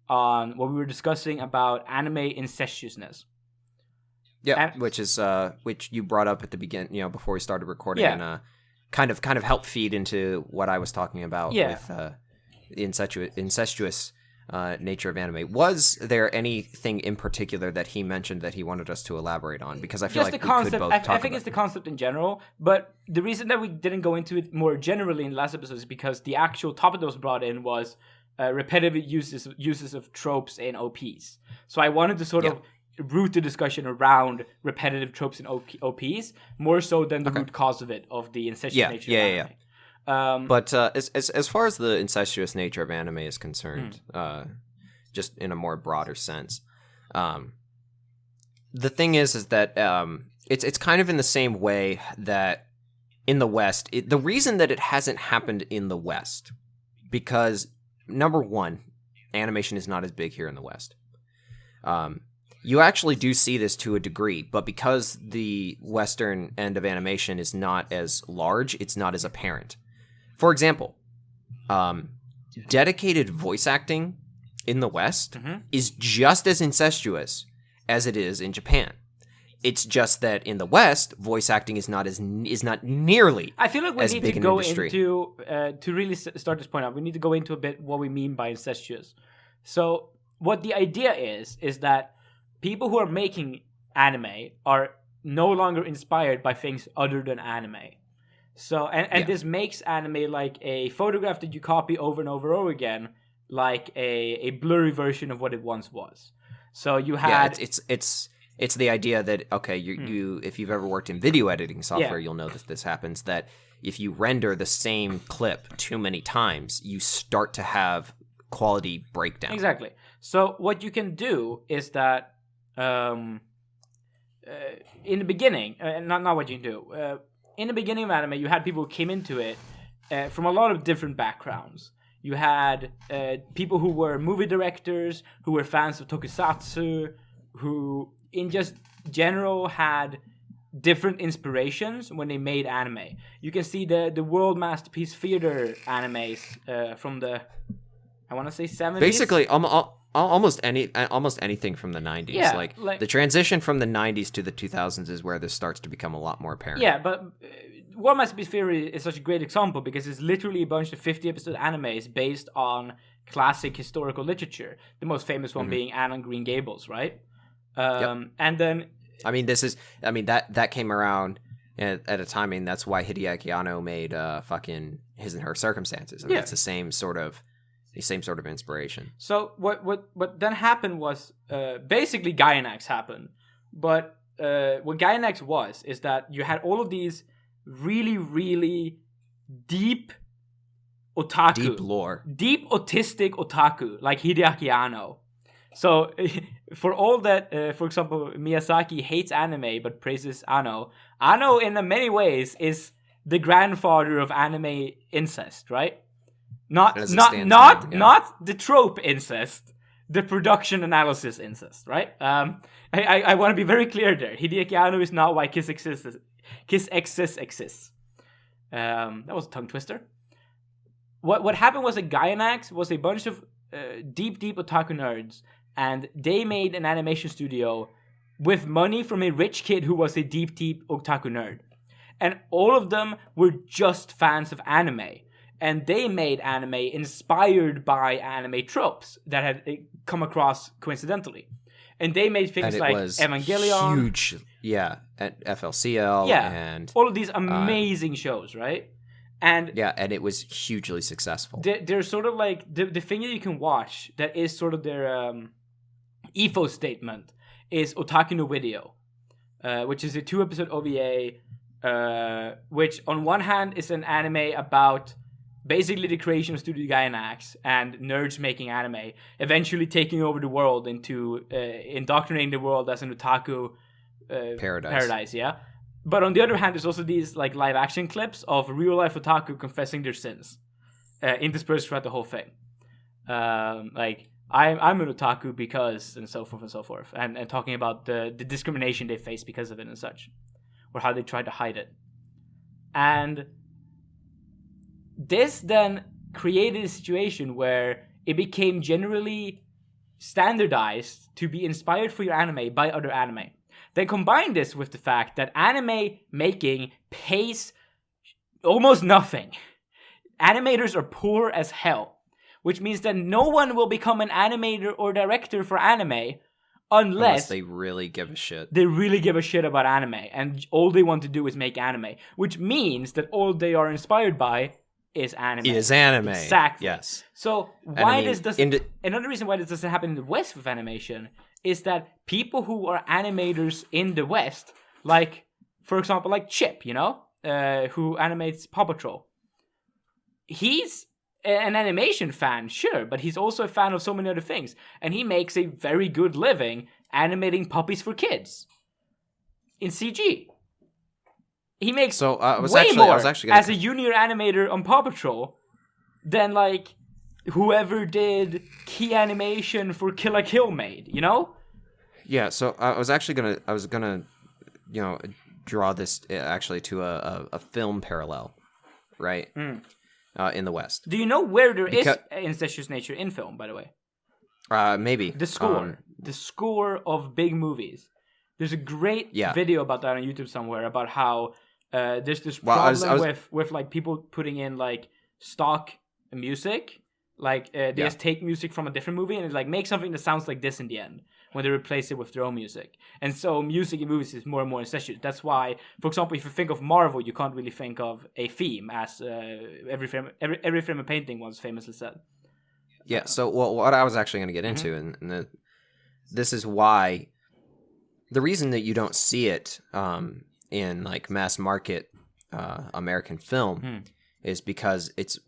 A: on what we were discussing about anime incestuousness. Yeah, which you brought up at the beginning, you know, before we started recording, and kind of helped feed into what I was talking about with the incestuous nature of anime. Was there anything in particular that he mentioned that he wanted us to elaborate on? Because I feel just like the concept. We could both talk I think it's the concept in general, but the reason that we didn't go into it more generally in the last episode is because the actual topic that was brought in was repetitive uses of tropes in OPs. So I wanted to sort of root the discussion around repetitive tropes in OPs more so than the root cause of it, of the incestuous nature of anime. But as far as the incestuous nature of anime is concerned, just in a more broader sense, the thing is that it's kind of in the same way that in the West, the reason that it hasn't happened in the West, because number one, animation is not as big here in the West. You actually do see this to a degree, but because the Western end of animation is not as large, it's not as apparent. For example, dedicated voice acting in the West is just as incestuous as it is in Japan. It's just that in the West, voice acting is not nearly. I feel like we need to go into to really start this point out. We need to go into a bit what we mean by incestuous. So, what the idea is that people who are making anime are no longer inspired by things other than anime. So, and this makes anime like a photograph that you copy over and over and over again, like a blurry version of what it once was. So you had it's the idea that you if you've ever worked in video editing software, you'll know that this happens, that if you render the same clip too many times, you start to have quality breakdown. Exactly. So what you can do is that in the beginning, not what you can do. In the beginning of anime, you had people who came into it from a lot of different backgrounds. You had people who were movie directors, who were fans of tokusatsu, who in just general had different inspirations when they made anime. You can see the World Masterpiece Theater animes from the, I want to say 70s. Basically, almost anything from the 90s. Yeah, like the transition from the 90s to the 2000s is where this starts to become a lot more apparent. Yeah, but World Masterpiece Theater is such a great example because it's literally a bunch of 50-episode animes based on classic historical literature. The most famous one being Anne on Green Gables, right? And then
B: I mean, that came around at a time, and that's why Hideaki Anno made fucking His and Her Circumstances. I mean, it's the same sort of inspiration.
A: So what then happened was basically Gainax happened, but what Gainax was is that you had all of these really, really deep otaku,
B: deep lore,
A: deep autistic otaku like Hideaki Anno. So for all that, for example, Miyazaki hates anime but praises Anno. Anno, in many ways, is the grandfather of anime incest, right? Not the trope incest, the production analysis incest, right? I want to be very clear there. Hideaki Anno is not why Kiss exists. Kiss exists. That was a tongue twister. What happened was that Gainax was a bunch of deep otaku nerds, and they made an animation studio with money from a rich kid who was a deep otaku nerd. And all of them were just fans of anime. And they made anime inspired by anime tropes that had come across coincidentally. And they made things like Evangelion.
B: Huge, at FLCL. And
A: all of these amazing shows, right? And
B: it was hugely successful.
A: They're sort of like the thing that you can watch that is sort of their ethos statement is Otaku no Video, which is a 2-episode OVA, which on one hand is an anime about basically the creation of Studio Gainax and nerds making anime, eventually taking over the world into indoctrinating the world as an otaku paradise. But on the other hand, there's also these like live action clips of real life otaku confessing their sins, interspersed throughout the whole thing. Like I'm an otaku because, and so forth, and talking about the discrimination they face because of it and such, or how they tried to hide it. And this then created a situation where it became generally standardized to be inspired for your anime by other anime. Then combine this with the fact that anime making pays almost nothing. Animators are poor as hell, which means that no one will become an animator or director for anime unless
B: they really give a shit.
A: They really give a shit about anime, and all they want to do is make anime, which means that all they are inspired by is anime.
B: Exactly. Yes.
A: So why another reason why this doesn't happen in the West with animation is that people who are animators in the West, like, for example, like Chip, who animates Paw Patrol. He's an animation fan, sure, but he's also a fan of so many other things. And he makes a very good living animating puppies for kids in CG. He makes more as a junior animator on Paw Patrol than, like, whoever did key animation for Kill la Kill made,
B: Yeah, so I was gonna draw this actually to a film parallel, right? In the West.
A: Do you know where there is incestuous nature in film, by the way?
B: Maybe.
A: The score of big movies. There's a great video about that on YouTube somewhere about how there's this problem with like people putting in like stock music, like they just take music from a different movie and it's like make something that sounds like this in the end when they replace it with their own music. And so music in movies is more and more incestuous. That's why, for example, if you think of Marvel, you can't really think of a theme, as every frame of painting once famously said.
B: Yeah. So what I was actually going to get into, and this is why the reason that you don't see it in like mass market American film is because it's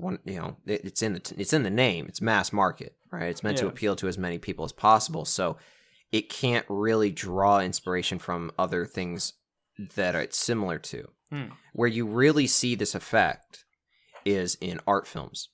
B: it's in the name. It's mass market, right? It's meant to appeal to as many people as possible. So it can't really draw inspiration from other things that it's similar to. Where you really see this effect is in art films.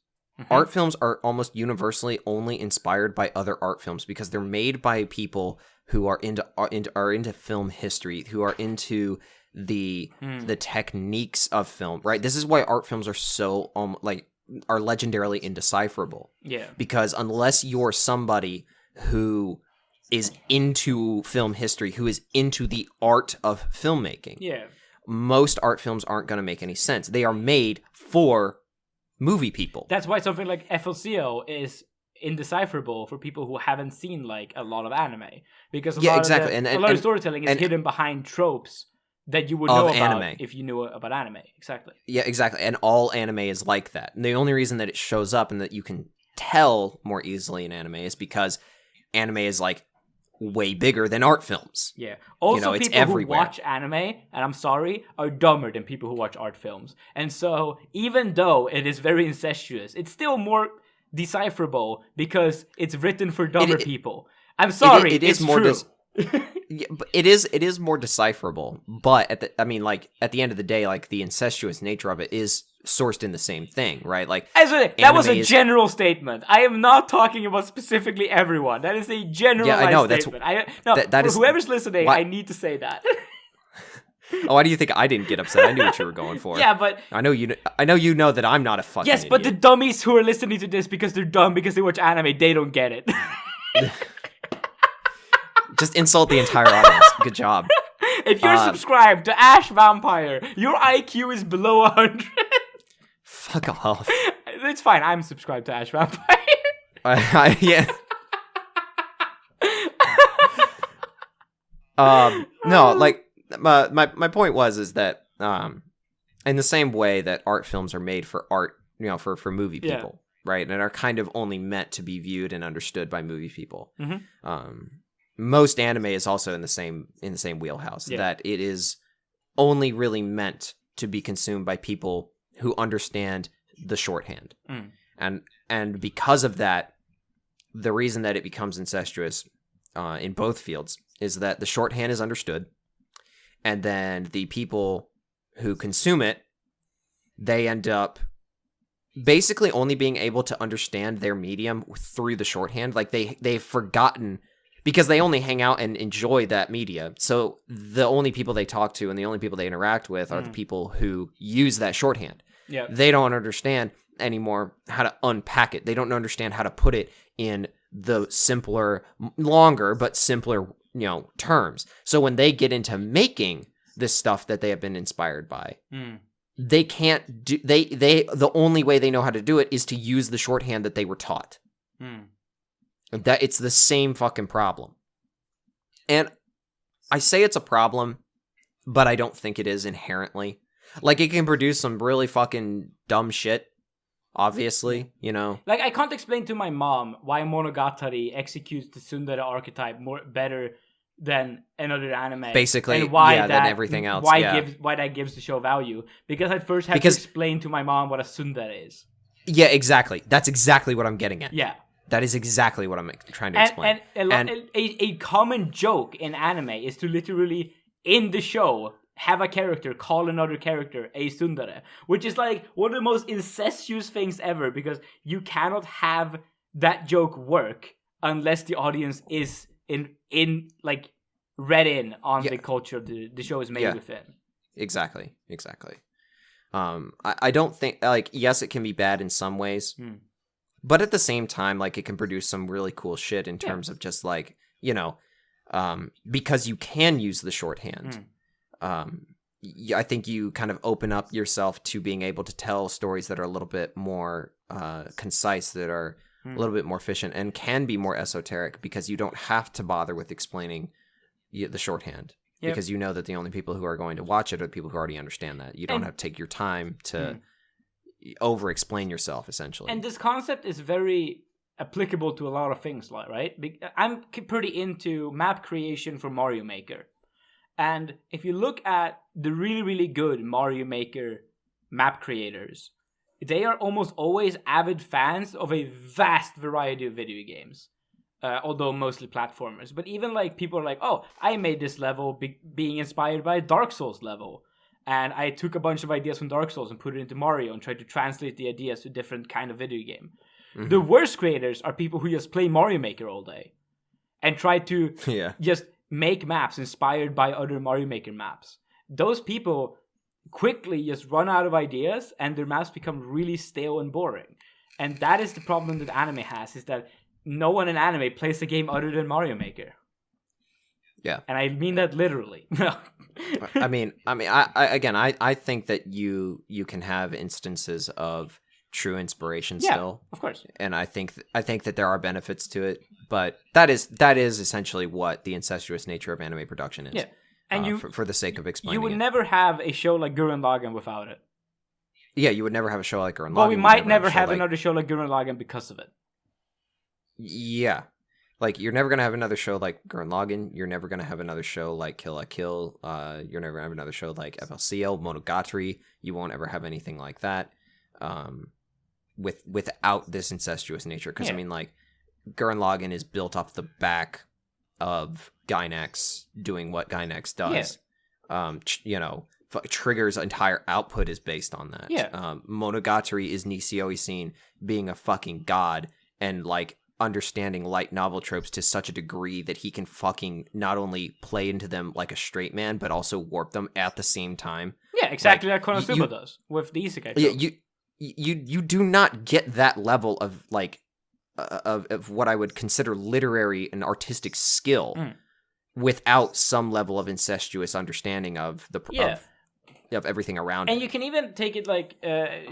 B: Art films are almost universally only inspired by other art films because they're made by people who are into film history, who are into the techniques of film, right? This is why art films are so are legendarily indecipherable. Yeah. Because unless you're somebody who is into film history, who is into the art of filmmaking, most art films aren't going to make any sense. They are made for movie people.
A: That's why something like FLCL is indecipherable for people who haven't seen like a lot of anime, because
B: exactly.
A: A lot of storytelling is hidden behind tropes that you would know about
B: anime.
A: if you knew about anime. Exactly.
B: Yeah, exactly. And all anime is like that. And the only reason that it shows up and that you can tell more easily in anime is because anime is like way bigger than art films.
A: Yeah. Also,
B: it's
A: people
B: everywhere.
A: who watch anime, and I'm sorry, are dumber than people who watch art films. And so, even though it is very incestuous, it's still more decipherable because it's written for dumber people. I'm sorry, it's more true.
B: Yeah, but it is more decipherable, but at the end of the day, like the incestuous nature of it is sourced in the same thing, right? Like
A: that was a general statement. I am not talking about specifically everyone. That is a generalized statement. Whoever's listening, I need to say that.
B: Why do you think I didn't get upset? I knew what you were going for.
A: Yeah, but
B: I know you know that I'm not a fucking
A: yes, but the dummies who are listening to this because they're dumb because they watch anime, they don't get it.
B: Just insult the entire audience. Good job.
A: If you're subscribed to Ash Vampire, your IQ is below 100.
B: Fuck off.
A: It's fine. I'm subscribed to Ash Vampire.
B: Yeah. No, like my point is that in the same way that art films are made for art, for movie people, right, and are kind of only meant to be viewed and understood by movie people.
A: Mm-hmm.
B: Most anime is also in the same wheelhouse, that it is only really meant to be consumed by people who understand the shorthand. And because of that, the reason that it becomes incestuous in both fields is that the shorthand is understood, and then the people who consume it, they end up basically only being able to understand their medium through the shorthand. Like they've forgotten, because they only hang out and enjoy that media. So the only people they talk to and the only people they interact with are the people who use that shorthand.
A: Yeah.
B: They don't understand anymore how to unpack it. They don't understand how to put it in the simpler, longer, but simpler, terms. So when they get into making this stuff that they have been inspired by, they can't do, the only way they know how to do it is to use the shorthand that they were taught. That it's the same fucking problem. And I say it's a problem, but I don't think it is inherently. Like, it can produce some really fucking dumb shit, obviously, Like, I can't explain to my mom why Monogatari executes the tsundere archetype better than another anime. Basically,
A: and why
B: than everything else.
A: Why that gives the show value. Because I'd first have to explain to my mom what a tsundere is.
B: Yeah, exactly. That's exactly what I'm getting at.
A: Yeah.
B: That is exactly what I'm trying to explain.
A: And a common joke in anime is to literally, in the show, have a character call another character a tsundere, which is like one of the most incestuous things ever, because you cannot have that joke work unless the audience is like read in on the culture the show is made within.
B: Exactly. I don't think, like, yes, it can be bad in some ways. But at the same time, like, it can produce some really cool shit in terms of just, like, because you can use the shorthand. I think you kind of open up yourself to being able to tell stories that are a little bit more concise, that are a little bit more efficient, and can be more esoteric, because you don't have to bother with explaining the shorthand. Yep. Because you know that the only people who are going to watch it are the people who already understand that. You don't have to take your time to over-explain yourself, essentially.
A: And this concept is very applicable to a lot of things, right? I'm pretty into map creation for Mario Maker. And if you look at the really, really good Mario Maker map creators, they are almost always avid fans of a vast variety of video games. Although mostly platformers. But even like people are like, oh, I made this level being inspired by a Dark Souls level. And I took a bunch of ideas from Dark Souls and put it into Mario and tried to translate the ideas to different kind of video game. The worst creators are people who just play Mario Maker all day and try to just make maps inspired by other Mario Maker maps. Those people quickly just run out of ideas and their maps become really stale and boring. And that is the problem that anime has, is that no one in anime plays a game other than Mario Maker.
B: Yeah.
A: And I mean that literally.
B: I think that you can have instances of true inspiration
A: Yeah,
B: still.
A: of course.
B: And I think that there are benefits to it, but that is essentially what the incestuous nature of anime production is.
A: Yeah, and
B: for the sake of explaining,
A: you would
B: it.
A: never have a show like Gurren Lagann without it.
B: Yeah, you would never have a show like Gurren Lagann.
A: But we might never have another show like Gurren Lagann because of it.
B: Yeah. Like, you're never going to have another show like Gurren Lagann. You're never going to have another show like Kill la Kill. You're never going to have another show like FLCL, Monogatari. You won't ever have anything like that without this incestuous nature. Because, I mean, like, Gurren Lagann is built off the back of Gainax doing what Gainax does. Yeah. Trigger's entire output is based on that.
A: Yeah.
B: Monogatari is Nisio Isin being a fucking god and, like, understanding light novel tropes to such a degree that he can fucking not only play into them like a straight man, but also warp them at the same time.
A: Yeah, exactly like Konosuba does with the Isekai tropes.
B: Yeah, you do not get that level of, like, of what I would consider literary and artistic skill without some level of incestuous understanding of the of everything around
A: and
B: it.
A: You can even take it like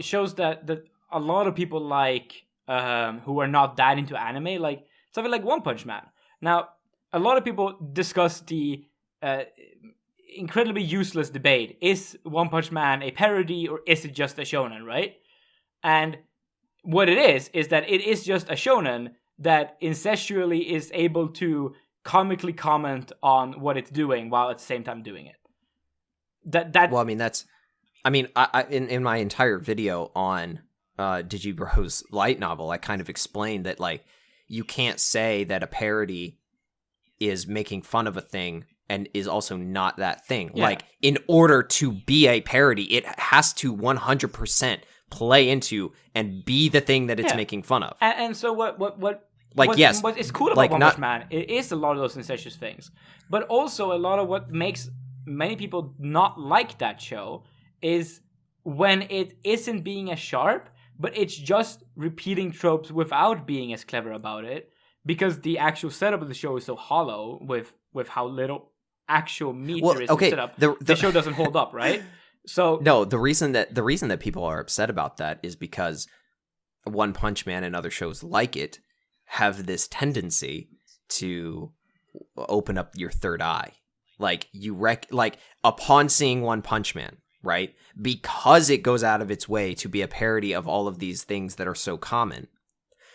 A: shows that a lot of people like who are not that into anime, like something like One Punch Man. Now, a lot of people discuss the incredibly useless debate: is One Punch Man a parody or is it just a shonen, right? And what it is that it is just a shonen that incestually is able to comically comment on what it's doing while at the same time doing it. Well,
B: I mean, I in my entire video on Digibro's light novel, I kind of explained that, like, you can't say that a parody is making fun of a thing and is also not that thing. Yeah. Like, in order to be a parody, it has to 100% play into and be the thing that it's making fun of.
A: And so what is cool about One Punch Man, it is a lot of those incestuous things, but also a lot of what makes many people not like that show is when it isn't being as sharp, but it's just repeating tropes without being as clever about it, because the actual setup of the show is so hollow with how little actual meat there is in the setup. The show doesn't hold up, right? So
B: no, the reason that people are upset about that is because One Punch Man and other shows like it have this tendency to open up your third eye. Like, like, upon seeing One Punch Man, right? Because it goes out of its way to be a parody of all of these things that are so common.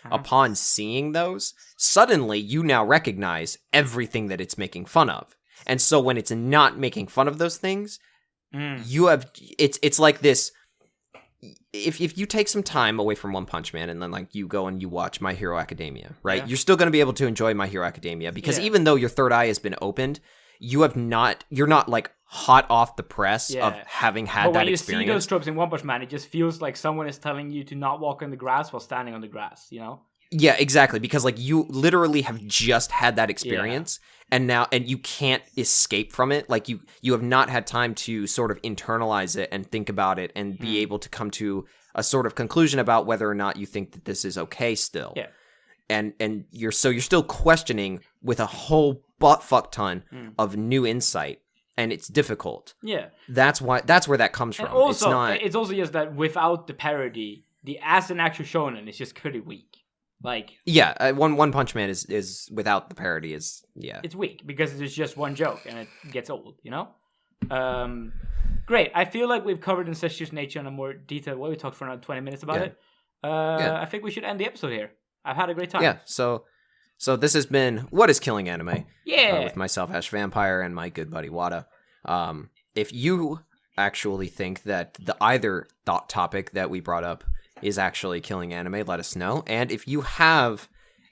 B: Upon seeing those, suddenly you now recognize everything that it's making fun of. And so when it's not making fun of those things, you have it's like this. If you take some time away from One Punch Man and then, like, you go and you watch My Hero Academia, right? Yeah. You're still going to be able to enjoy My Hero Academia because even though your third eye has been opened, you're not like hot off the press of having had that experience. But when you see those
A: tropes in One Punch Man, it just feels like someone is telling you to not walk in the grass while standing on the grass, you know?
B: Yeah, exactly. Because, like, you literally have just had that experience, and you can't escape from it. Like, you have not had time to sort of internalize it and think about it and be able to come to a sort of conclusion about whether or not you think that this is okay still. Yeah. And you're still questioning with a whole butt-fuck ton of new insight, and it's difficult. Yeah. That's where that comes from.
A: And also, it's also just that without the parody, as an actual shonen is just pretty weak. Like,
B: One Punch Man is without the parody is
A: it's weak because it's just one joke and it gets old, you know. Great. I feel like we've covered incestuous nature in a more detailed way. We talked for another 20 minutes about it. I think we should end the episode here. I've had a great time.
B: Yeah. So this has been What is Killing Anime?
A: Yeah.
B: With myself, Ash Vampire, and my good buddy Whatta. If you actually think that the either thought topic that we brought up is actually killing anime, let us know. And if you have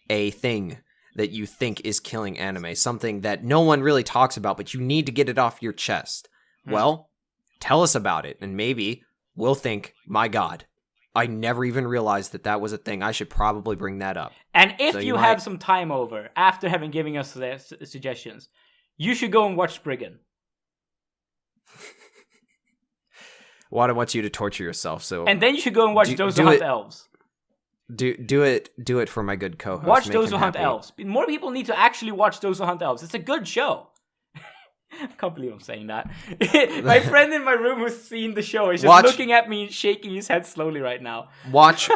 B: a thing that you think is killing anime, something that no one really talks about, but you need to get it off your chest, well, tell us about it. And maybe we'll think, my God, I never even realized that was a thing. I should probably bring that up.
A: And if you have some time over, after having given us suggestions, you should go and watch Spriggan.
B: Whatta wants you to torture yourself,
A: and then you should go and watch Those Who Hunt Elves.
B: Do it for my good co-host.
A: Watch Those Who Hunt Elves. More people need to actually watch Those Who Hunt Elves. It's a good show. I can't believe I'm saying that. My friend in my room who's seen the show is just looking at me, shaking his head slowly right now.
B: Watch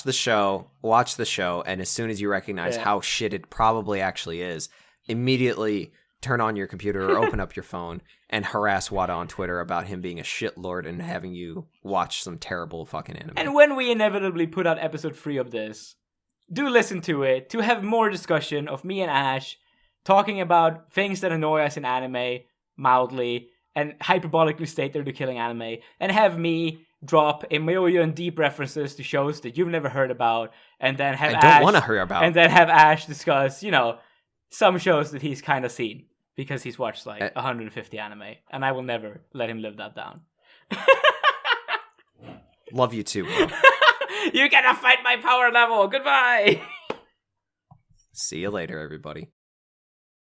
B: the show, and as soon as you recognize how shit it probably actually is, immediately turn on your computer or open up your phone and harass Whatta on Twitter about him being a shitlord and having you watch some terrible fucking anime.
A: And when we inevitably put out episode 3 of this, do listen to it to have more discussion of me and Ash talking about things that annoy us in anime mildly and hyperbolically state they're the killing anime, and have me drop a million deep references to shows that you've never heard about, and then have
B: don't want to hear about,
A: and then have Ash discuss, some shows that he's kind of seen because he's watched like 150 anime, and I will never let him live that down.
B: Love you too, bro.
A: You cannot fight my power level. Goodbye.
B: See you later, everybody.